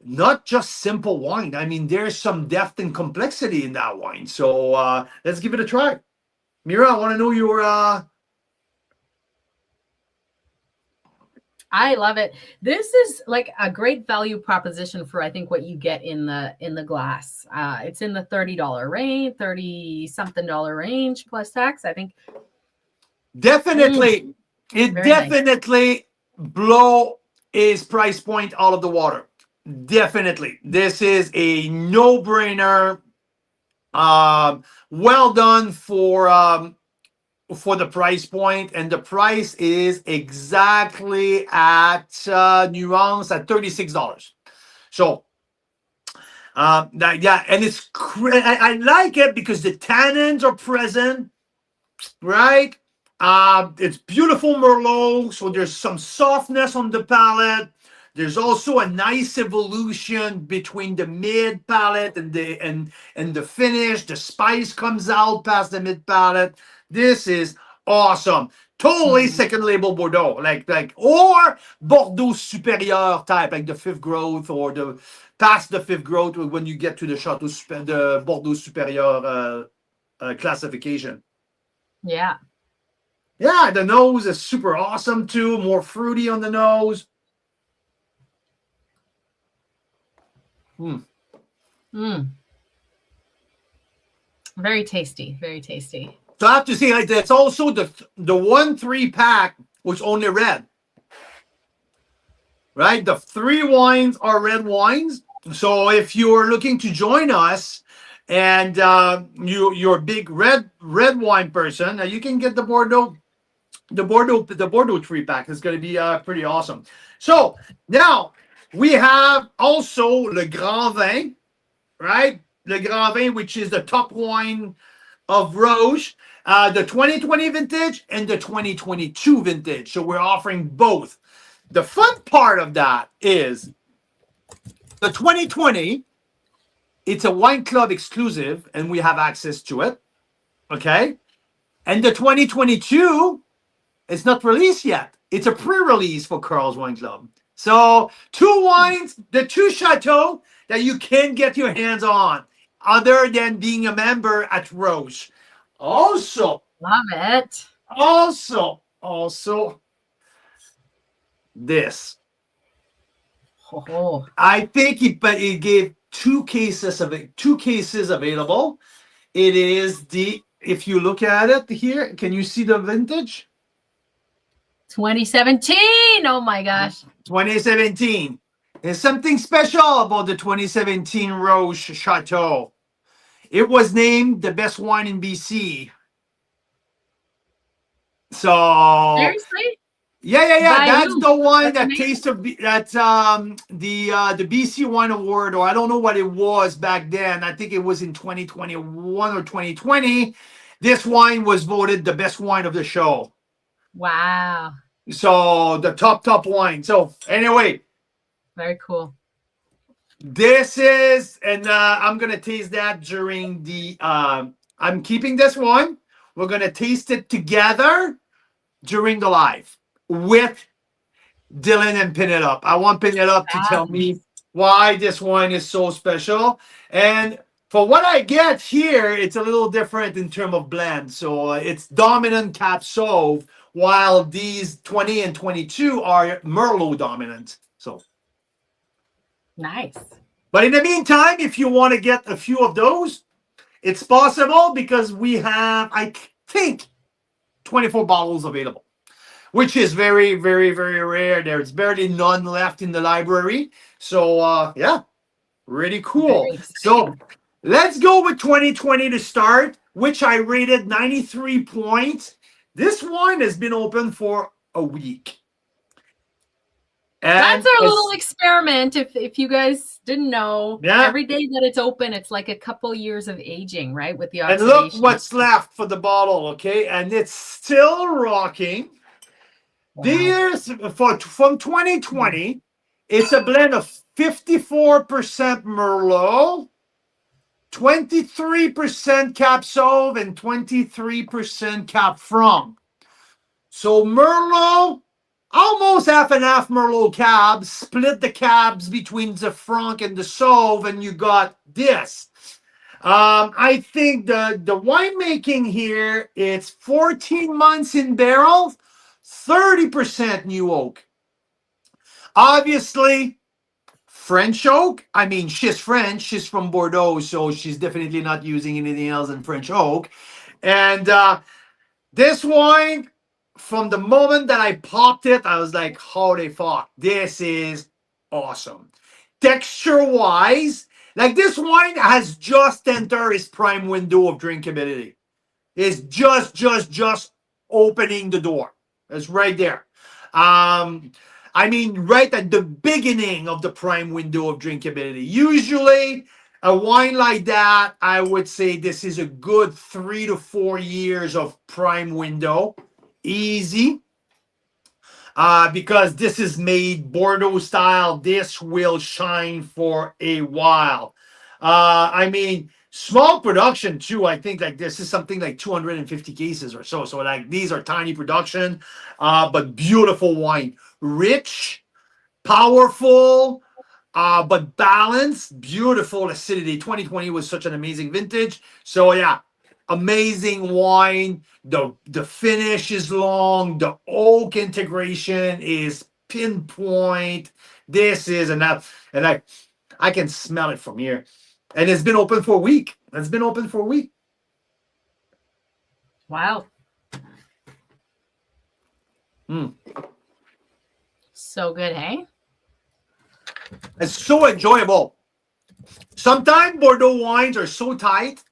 not just simple wine. I mean, there's some depth and complexity in that wine. So let's give it a try. Mira, I want to know your I love it. This is like a great value proposition for, I think, what you get in the glass. It's in the $30 range, 30 something dollar range plus tax, I think. Definitely. It definitely blow his price point out of the water. Definitely. This is a no-brainer. Well done for the price point, and the price is exactly at Nuance at $36. So and I like it because the tannins are present, right? It's beautiful Merlot, so there's some softness on the palate. There's also a nice evolution between the mid palate and the finish. The spice comes out past the mid palate. This is awesome. Totally second label Bordeaux, or Bordeaux supérieur type, like the fifth growth or the past the fifth growth when you get to the the Bordeaux supérieur classification. Yeah. Yeah, the nose is super awesome too. More fruity on the nose. Very tasty. Very tasty. So I have to say, like, that's also the 1-3 pack was only red. Right? The 3 wines are red wines. So if you're looking to join us and you're a big red wine person, you can get the Bordeaux 3 pack. It's going to be pretty awesome. So now we have also Le Grand Vin, right? Le Grand Vin, which is the top wine of Roche, the 2020 vintage and the 2022 vintage. So we're offering both. The fun part of that is the 2020, it's a wine club exclusive and we have access to it. Okay. And the 2022, it's not released yet. It's a pre-release for Carl's Wine Club. So 2 wines, the 2 chateaux that you can get your hands on other than being a member at Roche. Also, love it. Also, this. Oh. I think it gave 2 cases available. It is if you look at it here, can you see the vintage? 2017. Oh my gosh. 2017. There's something special about the 2017 Roche Chateau. It was named the best wine in BC. So seriously? Yeah. By That's who? the one That's that amazing. Taste of the BC Wine Award, or I don't know what it was back then. I think it was in 2021 or 2020. This wine was voted the best wine of the show. Wow. So the top wine. So anyway, very cool. This is, and I'm gonna taste that during the. I'm keeping this one. We're gonna taste it together during the live with Dylan and Penelope. I want Penelope to tell me why this wine is so special. And for what I get here, it's a little different in terms of blend. So it's dominant Cab Sauv, while these 20 and 22 are Merlot dominant. So nice. But in the meantime, if you want to get a few of those, it's possible because we have, I think, 24 bottles available, which is very, very, very rare. There's barely none left in the library. So, yeah, really cool. So let's go with 2020 to start, which I rated 93 points. This wine has been open for a week. And that's our little experiment. If you guys didn't know, every day that it's open, it's like a couple years of aging, right? With the oxidation. And look what's left for the bottle, okay? And it's still rocking. Wow. There's from 2020, it's a blend of 54% Merlot, 23% Cab Sauv, and 23% Cab Franc. So Merlot, almost half and half Merlot Cab, split the cabs between the Franc and the Sauv, and you got this. I think the winemaking here, it's 14 months in barrel, 30% new oak. Obviously, French oak. I mean, she's French. She's from Bordeaux, so she's definitely not using anything else than French oak. And this wine, from the moment that I popped it, I was like, holy fuck, this is awesome. Texture-wise, like this wine has just entered its prime window of drinkability. It's just opening the door. It's right there. I mean, right at the beginning of the prime window of drinkability. Usually, a wine like that, I would say this is a good 3 to 4 years of prime window. easy. Because this is made Bordeaux style, this will shine for a while. I mean, small production too. I think like this is something like 250 cases or so. So like these are tiny production, but beautiful wine, rich, powerful, but balanced, beautiful acidity. 2020 was such an amazing vintage. So yeah, amazing wine. The finish is long. The oak integration is pinpoint. This is enough, and I can smell it from here. And it's been open for a week. It's been open for a week. Wow. So good, hey? It's so enjoyable. Sometimes Bordeaux wines are so tight,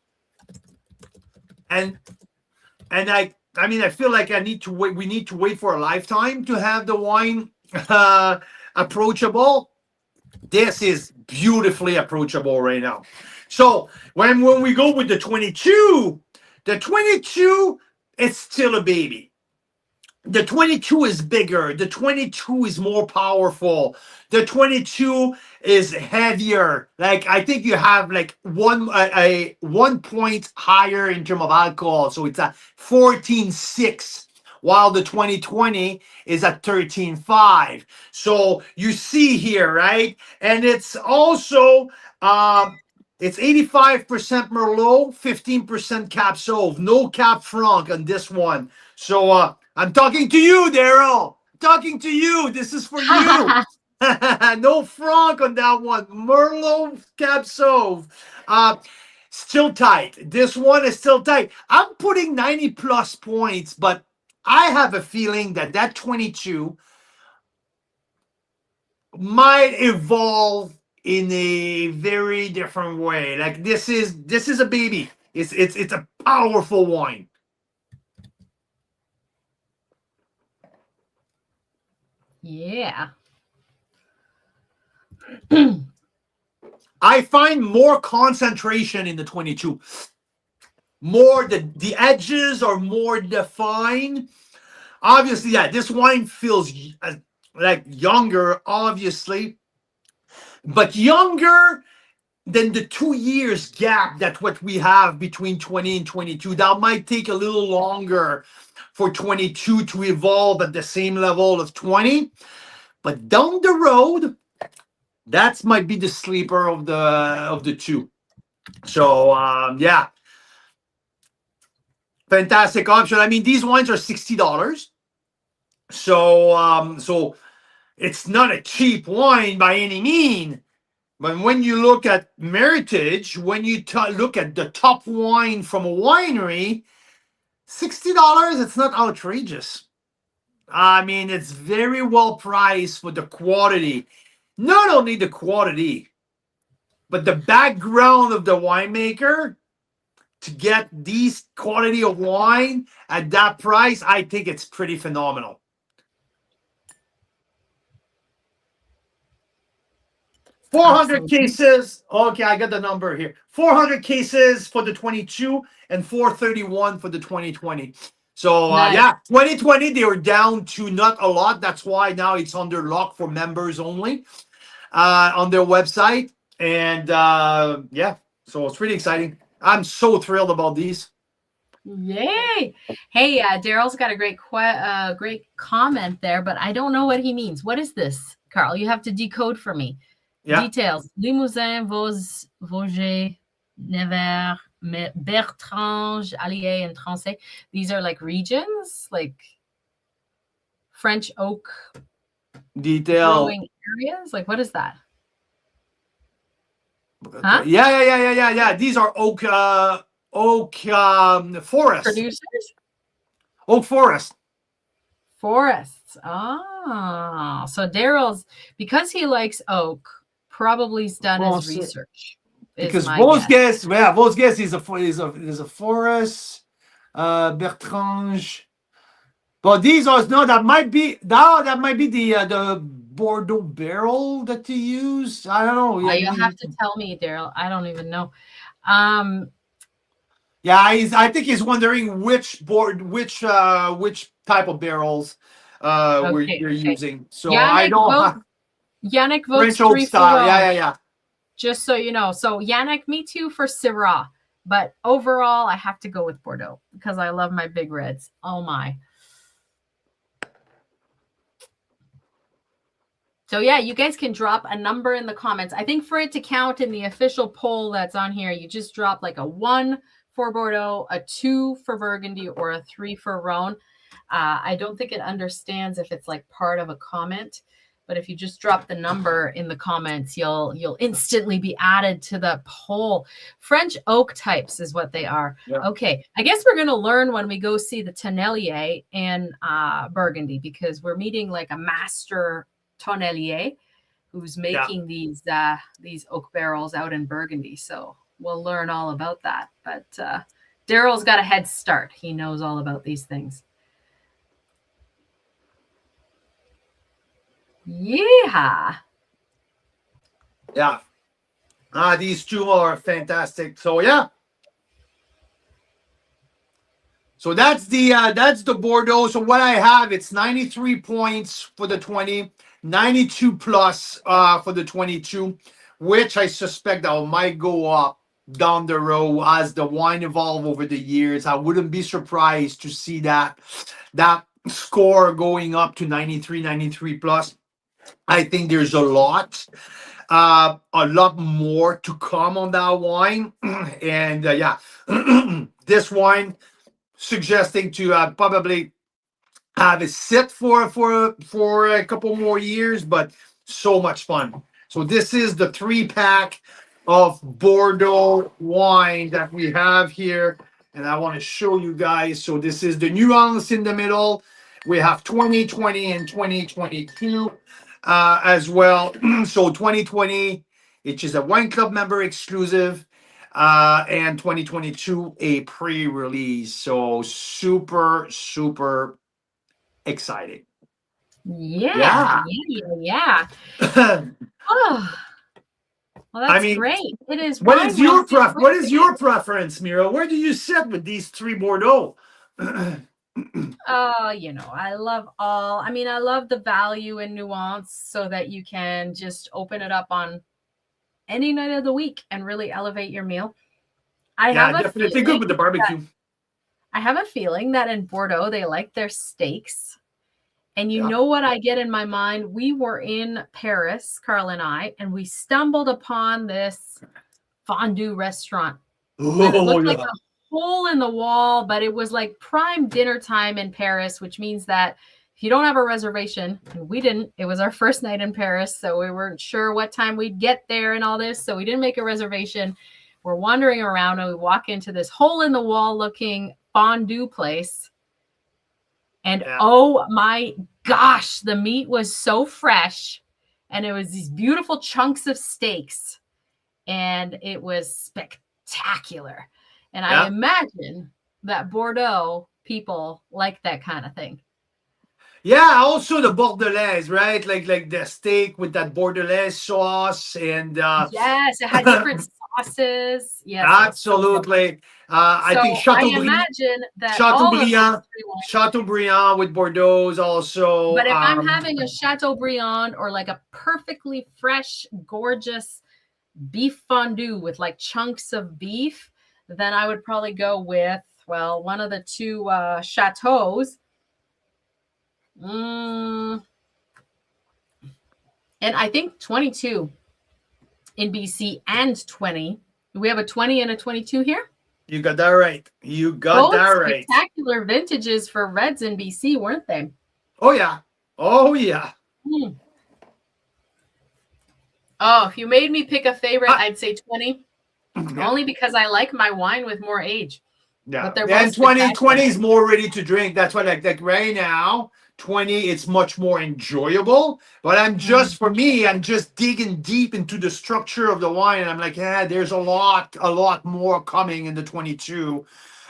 and I mean, I feel like I need to wait. We need to wait for a lifetime to have the wine approachable. This is beautifully approachable right now. So when we go with the 22, it's still a baby. The 22 is bigger. The 22 is more powerful. The 22 is heavier. Like I think you have like a 1 point higher in terms of alcohol. So it's at 14.6, while the 2020 is at 13.5. So you see here, right? And it's also it's 85% Merlot, 15% Cab Sauv. No Cab Franc on this one. So I'm talking to you, Daryl. Talking to you. This is for you. No Franc on that one. Merlot Cab Sauv. Still tight. This one is still tight. I'm putting 90 plus points, but I have a feeling that 22 might evolve in a very different way. Like this is a baby. It's a powerful wine. Yeah. I find more concentration in the 22. More the edges are more defined. Obviously, yeah, this wine feels like younger, obviously, but younger than the 2 years gap that what we have between 20 and 22. That might take a little longer for 22 to evolve at the same level of 20. But down the road, that might be the sleeper of the two. So yeah, fantastic option. I mean, these wines are $60. So it's not a cheap wine by any mean. But when you look at Meritage, when you look at the top wine from a winery, $60, it's not outrageous. I mean, it's very well priced for the quality. Not only the quality, but the background of the winemaker to get these quality of wine at that price, I think it's pretty phenomenal. 400 cases. Okay, I got the number here. 400 cases for the 22 and 431 for the 2020. So nice. Yeah, 2020 they were down to not a lot. That's why now it's under lock for members only on their website. And yeah, so it's pretty exciting. I'm so thrilled about these. Yay! Hey, Daryl's got a great comment there, but I don't know what he means. What is this, Carl? You have to decode for me. Yeah. Details. Limousin, Vosges, Nevers, Bertrange, Allier, and Trancé. These are like regions, like French oak growing areas. Like, what is that? Huh? Yeah. These are oak forests. Producers? Oak forest. Forests. Ah, so Daryl's, because he likes oak, probably has done his research. Because Vosges is a forest. Bertrange. But these are that might be the Bordeaux barrel that you use. I don't know. Yeah, you'll have to tell me, Daryl. I don't even know. Yeah, I think he's wondering which type of barrels we're using. So Yannick I don't Yannick votes French oak 3 for style. Rhone. Yeah. Just so you know. So Yannick, me too for Syrah. But overall, I have to go with Bordeaux because I love my big reds. Oh my. So yeah, you guys can drop a number in the comments. I think for it to count in the official poll that's on here, you just drop like a 1 for Bordeaux, a 2 for Burgundy, or a 3 for Rhone. I don't think it understands if it's like part of a comment, but if you just drop the number in the comments, you'll instantly be added to the poll. French oak types is what they are. Yeah. Okay, I guess we're gonna learn when we go see the tonnelier in Burgundy, because we're meeting like a master tonnelier who's making these oak barrels out in Burgundy. So we'll learn all about that. But Daryl's got a head start. He knows all about these things. Yeah. Yeah. These two are fantastic. So yeah. So that's the Bordeaux. So what I have, it's 93 points for the 20, 92 plus for the 22, which I suspect that might go up down the road as the wine evolve over the years. I wouldn't be surprised to see that score going up to 93 plus. I think there's a lot more to come on that wine. And yeah, this wine suggesting to probably have it sit for a couple more years, but so much fun. So this is the 3-pack of Bordeaux wine that we have here, and I want to show you guys. So this is the nuance in the middle. We have 2020 and 2022 as well. So 2020, which is a wine club member exclusive, and 2022 a pre-release. So super exciting. Yeah. Oh, well, that's great. It is. What is your preference, Mira? Where do you sit with these 3 Bordeaux? I love all. I mean, I love the value and nuance so that you can just open it up on any night of the week and really elevate your meal. Definitely good with the barbecue. I have a feeling that in Bordeaux, they like their steaks. And you know what I get in my mind? We were in Paris, Carl and I, and we stumbled upon this fondue restaurant. It looked like a hole in the wall, but it was like prime dinner time in Paris, which means that if you don't have a reservation, and we didn't, it was our first night in Paris, so we weren't sure what time we'd get there and all this, so we didn't make a reservation. We're wandering around and we walk into this hole in the wall looking fondue place. And oh my gosh, the meat was so fresh, and it was these beautiful chunks of steaks, and it was spectacular. And I imagine that Bordeaux people like that kind of thing. Yeah, also the Bordelaise, right? Like the steak with that Bordelaise sauce, and yes, it had different sauces. Yes, absolutely. I think Chateaubriand with Bordeaux also. But if I'm having a Chateaubriand or like a perfectly fresh, gorgeous beef fondue with like chunks of beef, then I would probably go with, well, one of the 2 chateaus. And I think 22 in BC and 20. Do we have a 20 and a 22 here? You got that right. Both spectacular vintages for reds in BC, weren't they? Oh, yeah. Oh, if you made me pick a favorite, I'd say 20. Only because I like my wine with more age. Yeah. And 20 is more ready to drink. That's why like right now, 20, it's much more enjoyable. But I'm just digging deep into the structure of the wine. And I'm like, there's a lot more coming in the 22.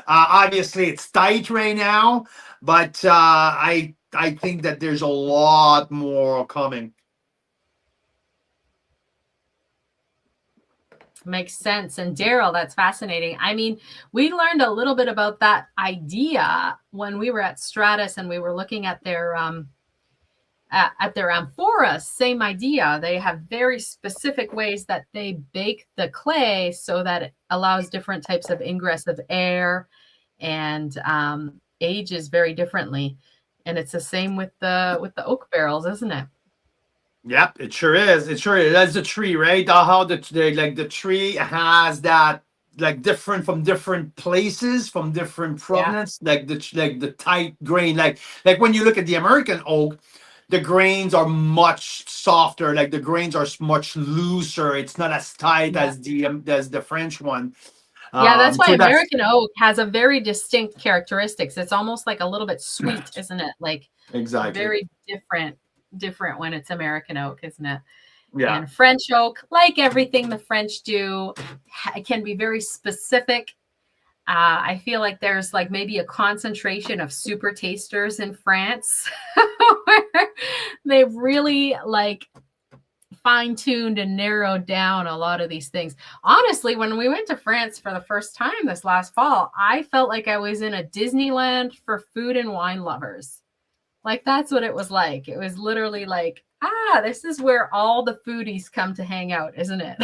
Obviously, it's tight right now, but I think that there's a lot more coming. Makes sense. And Daryl, that's fascinating. I mean, we learned a little bit about that idea when we were at Stratus and we were looking at their amphoras. Same idea. They have very specific ways that they bake the clay so that it allows different types of ingress of air and ages very differently. And it's the same with the oak barrels, isn't it? Yep, it sure is. It sure is. That's the tree, right? How the tree has that like different from different places, from different provenance, like the tight grain, like when you look at the American oak, the grains are much softer. Like the grains are much looser. It's not as tight as the French one. Yeah, that's why American oak has a very distinct characteristics. It's almost like a little bit sweet, isn't it? Like exactly very different when it's American oak, isn't it? Yeah. And French oak, like everything the French do, can be very specific. I feel like there's like maybe a concentration of super tasters in France where they've really like fine-tuned and narrowed down a lot of these things. Honestly, when we went to France for the first time this last fall, I felt like I was in a Disneyland for food and wine lovers. Like that's what it was like. It was literally like, this is where all the foodies come to hang out, isn't it?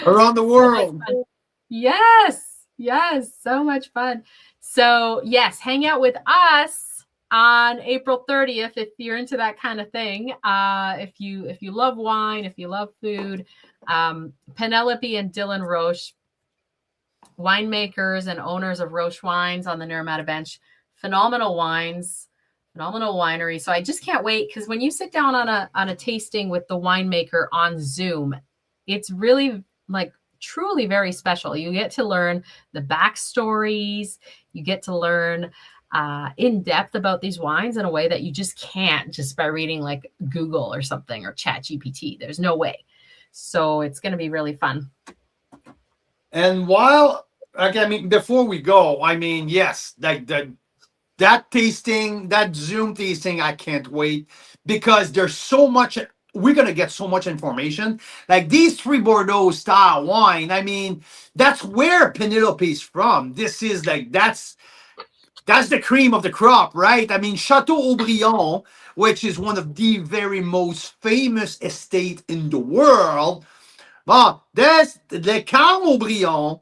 Around the world. Yes, so much fun. So yes, hang out with us on April 30th if you're into that kind of thing. If you love wine, if you love food, Penelope and Dylan Roche, winemakers and owners of Roche Wines on the Naramata Bench, phenomenal wines, phenomenal winery. So I just can't wait, because when you sit down on a tasting with the winemaker on Zoom, it's really like truly very special. You get to learn the backstories. You get to learn in depth about these wines in a way that you just can't just by reading like Google or something or ChatGPT. There's no way. So it's going to be really fun. And before we go, yes, like that tasting, that Zoom tasting, I can't wait, because there's so much. We're going to get so much information. Like these 3 Bordeaux style wine, that's where Penelope's from. This is like, that's the cream of the crop, right? Chateau Aubryon, which is one of the very most famous estate in the world. The Carme Aubryon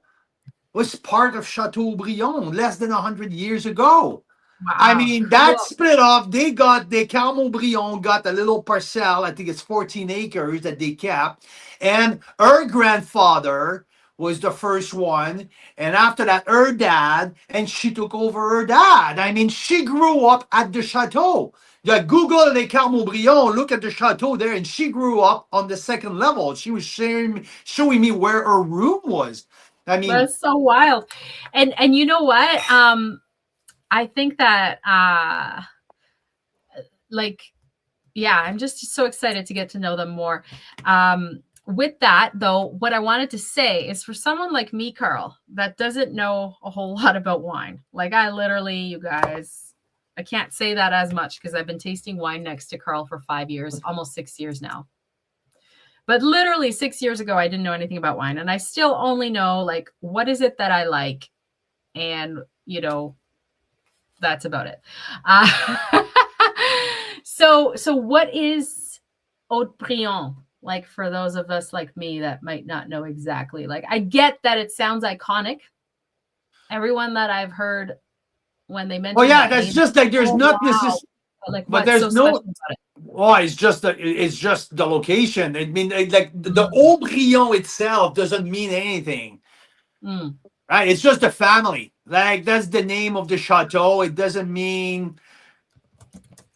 was part of Chateau Aubryon less than 100 years ago. Wow. That split off. The Carme Aubryon got a little parcel. I think it's 14 acres that they kept. And her grandfather was the first one. And after that, her dad, and she took over her dad. She grew up at the chateau. Google Les Carme Aubryon, look at the chateau there, and she grew up on the second level. She was showing me where her room was. That's so wild. And you know what? I think that I'm just so excited to get to know them more. With that, though, what I wanted to say is, for someone like me, Carl, that doesn't know a whole lot about wine, like I literally, you guys, I can't say that as much because I've been tasting wine next to Carl for 5 years, almost 6 years now. But literally 6 years ago, I didn't know anything about wine. And I still only know, like, what is it that I like? And, that's about it. So what is Haut-Brion? Like, for those of us like me that might not know exactly. Like, I get that it sounds iconic. Everyone that I've heard when they mention that's just like there's not necessarily. Like, but there's no. It's just the location. Like the Haut-Brion itself doesn't mean anything. Right? It's just a family. Like, that's the name of the chateau. It doesn't mean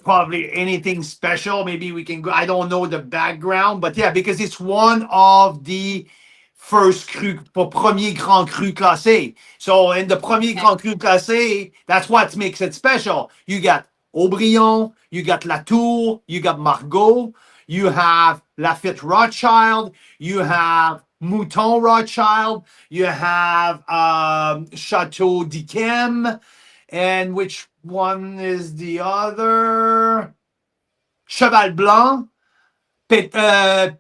probably anything special. Maybe we can go. I don't know the background, but yeah, because it's one of the first premier grand cru classé. So in the premier grand cru classé, that's what makes it special. You got Haut-Brion, you got Latour, you got Margaux, you have Lafite Rothschild, you have Mouton Rothschild, you have Chateau d'Yquem, and which one is the other? Cheval Blanc,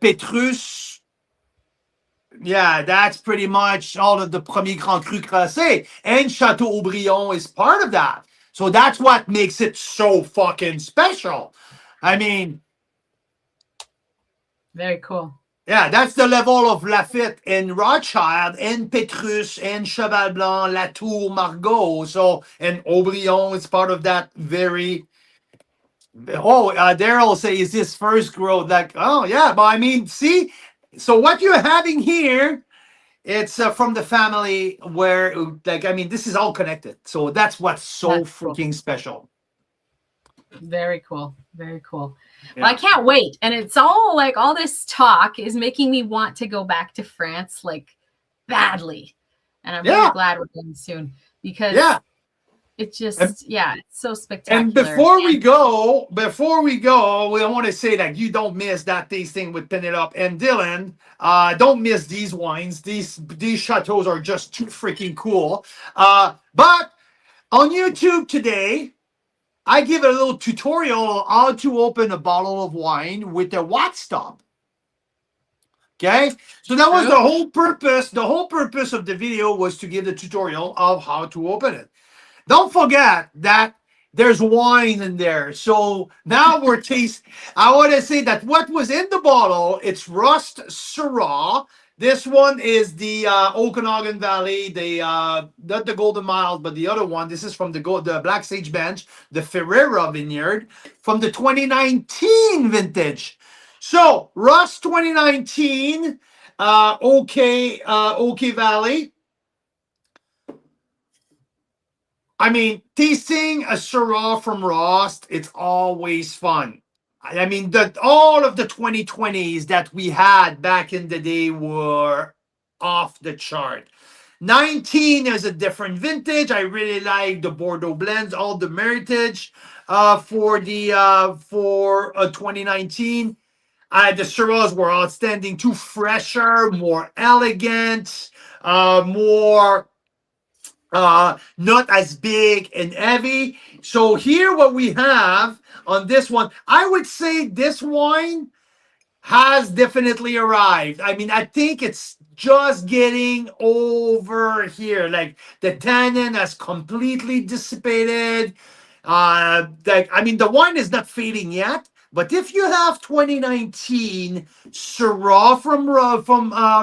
Petrus. Yeah, that's pretty much all of the Premier Grand Cru Classé. And Chateau Aubryon is part of that. So that's what makes it so fucking special. I mean, very cool. yeah, that's the level of Lafite and Rothschild and Petrus and Cheval Blanc, Latour, Margaux. So, and Aubryon is part of that very. Oh, Daryl say, is this first growth? Like, oh, yeah, but I mean, see? So, what you're having here, it's from the family where, like, I mean, this is all connected. So, that's what's so freaking special. Very cool. Very cool. Yeah. Well, I can't wait. And it's all like all this talk is making me want to go back to France like badly. And I'm really glad we're going soon because it's just, it's so spectacular. And before we go, we want to say that you don't miss that tasting with Penelope and Dylan. Don't miss these wines. These chateaux are just too freaking cool. But on YouTube today, I give a little tutorial on how to open a bottle of wine with a wax stop. Okay, so that was the whole purpose. The whole purpose of the video was to give the tutorial of how to open it. Don't forget that there's wine in there. So now we're tasting. I want to say that what was in the bottle, it's Rust Syrah. This one is the Okanagan Valley, not the Golden Mile, but the other one. This is from the Black Sage Bench, the Ferrera Vineyard, from the 2019 vintage. So Rust 2019, OK Valley. I mean, tasting a Syrah from Rust, it's always fun. I mean, all of the 2020s that we had back in the day were off the chart. 19 is a different vintage. I really like the Bordeaux blends, all the Meritage for 2019. The Syrahs were outstanding, too fresher, more elegant, more not as big and heavy. So here what we have on this one, I would say this wine has definitely arrived. I mean, I think it's just getting over here. Like the tannin has completely dissipated. I mean, the wine is not fading yet. But if you have 2019 Syrah from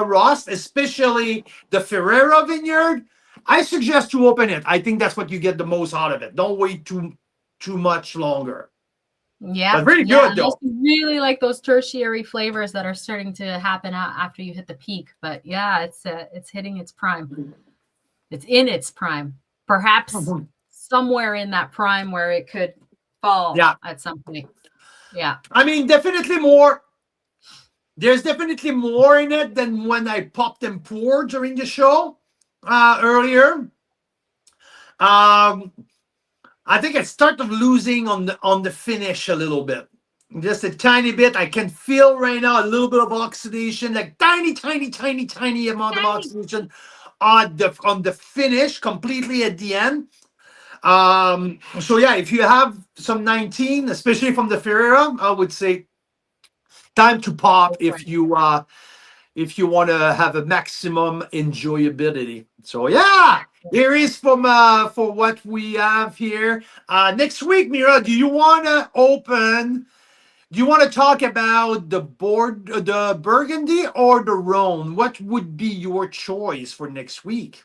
Rust, especially the Ferrera Vineyard, I suggest you open it. I think that's what you get the most out of it. Don't wait too much longer. Yeah, but really good though. I really like those tertiary flavors that are starting to happen after you hit the peak. But yeah, it's hitting its prime. It's in its prime. Perhaps somewhere in that prime where it could fall at some point. Yeah. I mean, definitely more. There's definitely more in it than when I popped and poured during the show earlier. I think I started losing on the finish a little bit. Just a tiny bit. I can feel right now a little bit of oxidation, like tiny amount of oxidation on the finish, completely at the end. So yeah, if you have some 19, especially from the Ferrera, I would say time to pop if you want to have a maximum enjoyability. So yeah, here is for what we have here. Next week, Mira, do you want to talk about the Burgundy or the Rhone? What would be your choice for next week?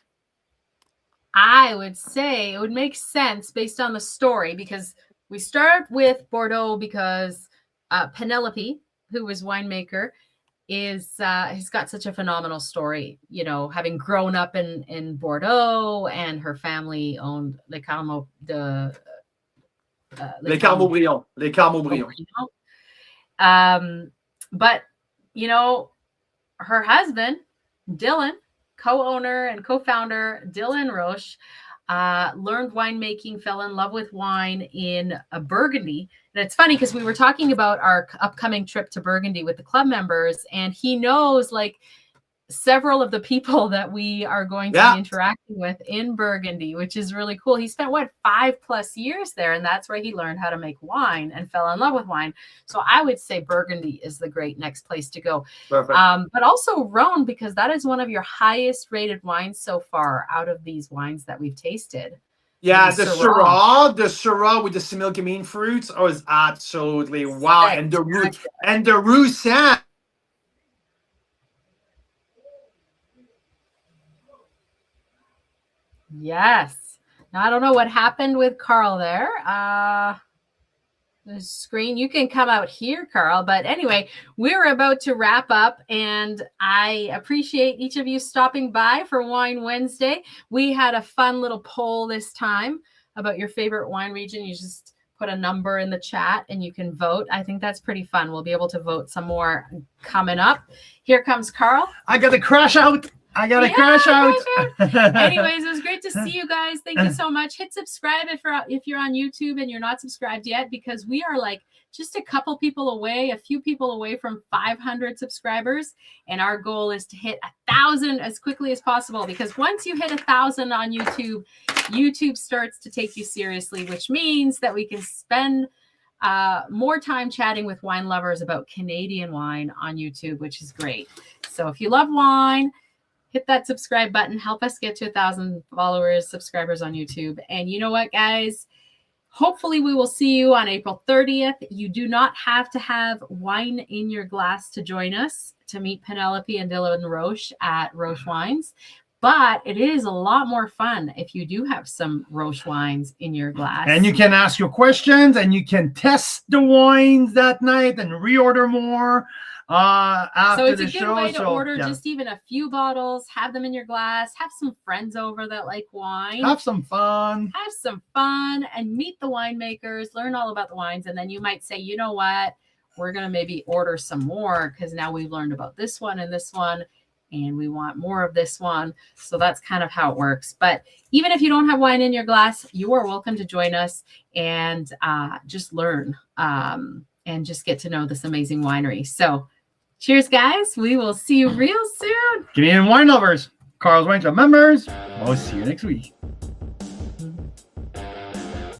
I would say it would make sense based on the story, because we start with Bordeaux because Penelope, who was winemaker, he's got such a phenomenal story, you know, having grown up in Bordeaux, and her family owned Les Carmes Brillants. But you know, her husband Dylan, co-owner and co-founder Dylan Roche, learned winemaking, fell in love with wine in Burgundy. And it's funny because we were talking about our upcoming trip to Burgundy with the club members, and he knows like several of the people that we are going to be interacting with in Burgundy, which is really cool. He spent 5+ years there, and that's where he learned how to make wine and fell in love with wine. So I would say Burgundy is the great next place to go. Perfect. But also Rhone, because that is one of your highest rated wines so far out of these wines that we've tasted. Yeah, the Syrah with the similkameen fruits was absolutely wow, and the Roussan. Yes. Now I don't know what happened with Carl there. The screen, you can come out here, Carl. But anyway, we're about to wrap up, and I appreciate each of you stopping by for Wine Wednesday. We had a fun little poll this time about your favorite wine region. You just put a number in the chat and you can vote. I think that's pretty fun. We'll be able to vote some more coming up. Here comes Carl. I got to crash out. Crash out. Anyways, it was great to see you guys. Thank you so much. Hit subscribe if you're on YouTube and you're not subscribed yet, because we are like just a couple people away, a few people away from 500 subscribers. And our goal is to hit 1,000 as quickly as possible, because once you hit 1,000 on YouTube, YouTube starts to take you seriously, which means that we can spend more time chatting with wine lovers about Canadian wine on YouTube, which is great. So if you love wine, hit that subscribe button. Help us get to 1,000 followers, subscribers on YouTube. And you know what, guys? Hopefully we will see you on April 30th. You do not have to have wine in your glass to join us to meet Penelope and Dylan Roche at Roche Wines. But it is a lot more fun if you do have some Roche wines in your glass. And you can ask your questions, and you can test the wines that night and reorder more. After so it's the a good show, way to order just even a few bottles, have them in your glass, have some friends over that like wine. Have some fun, and meet the winemakers, learn all about the wines. And then you might say, you know what, we're going to maybe order some more because now we've learned about this one, and we want more of this one. So that's kind of how it works. But even if you don't have wine in your glass, you are welcome to join us and just learn and just get to know this amazing winery. So cheers, guys. We will see you real soon. Canadian wine lovers, Carl's Wine Club members, we'll see you next week.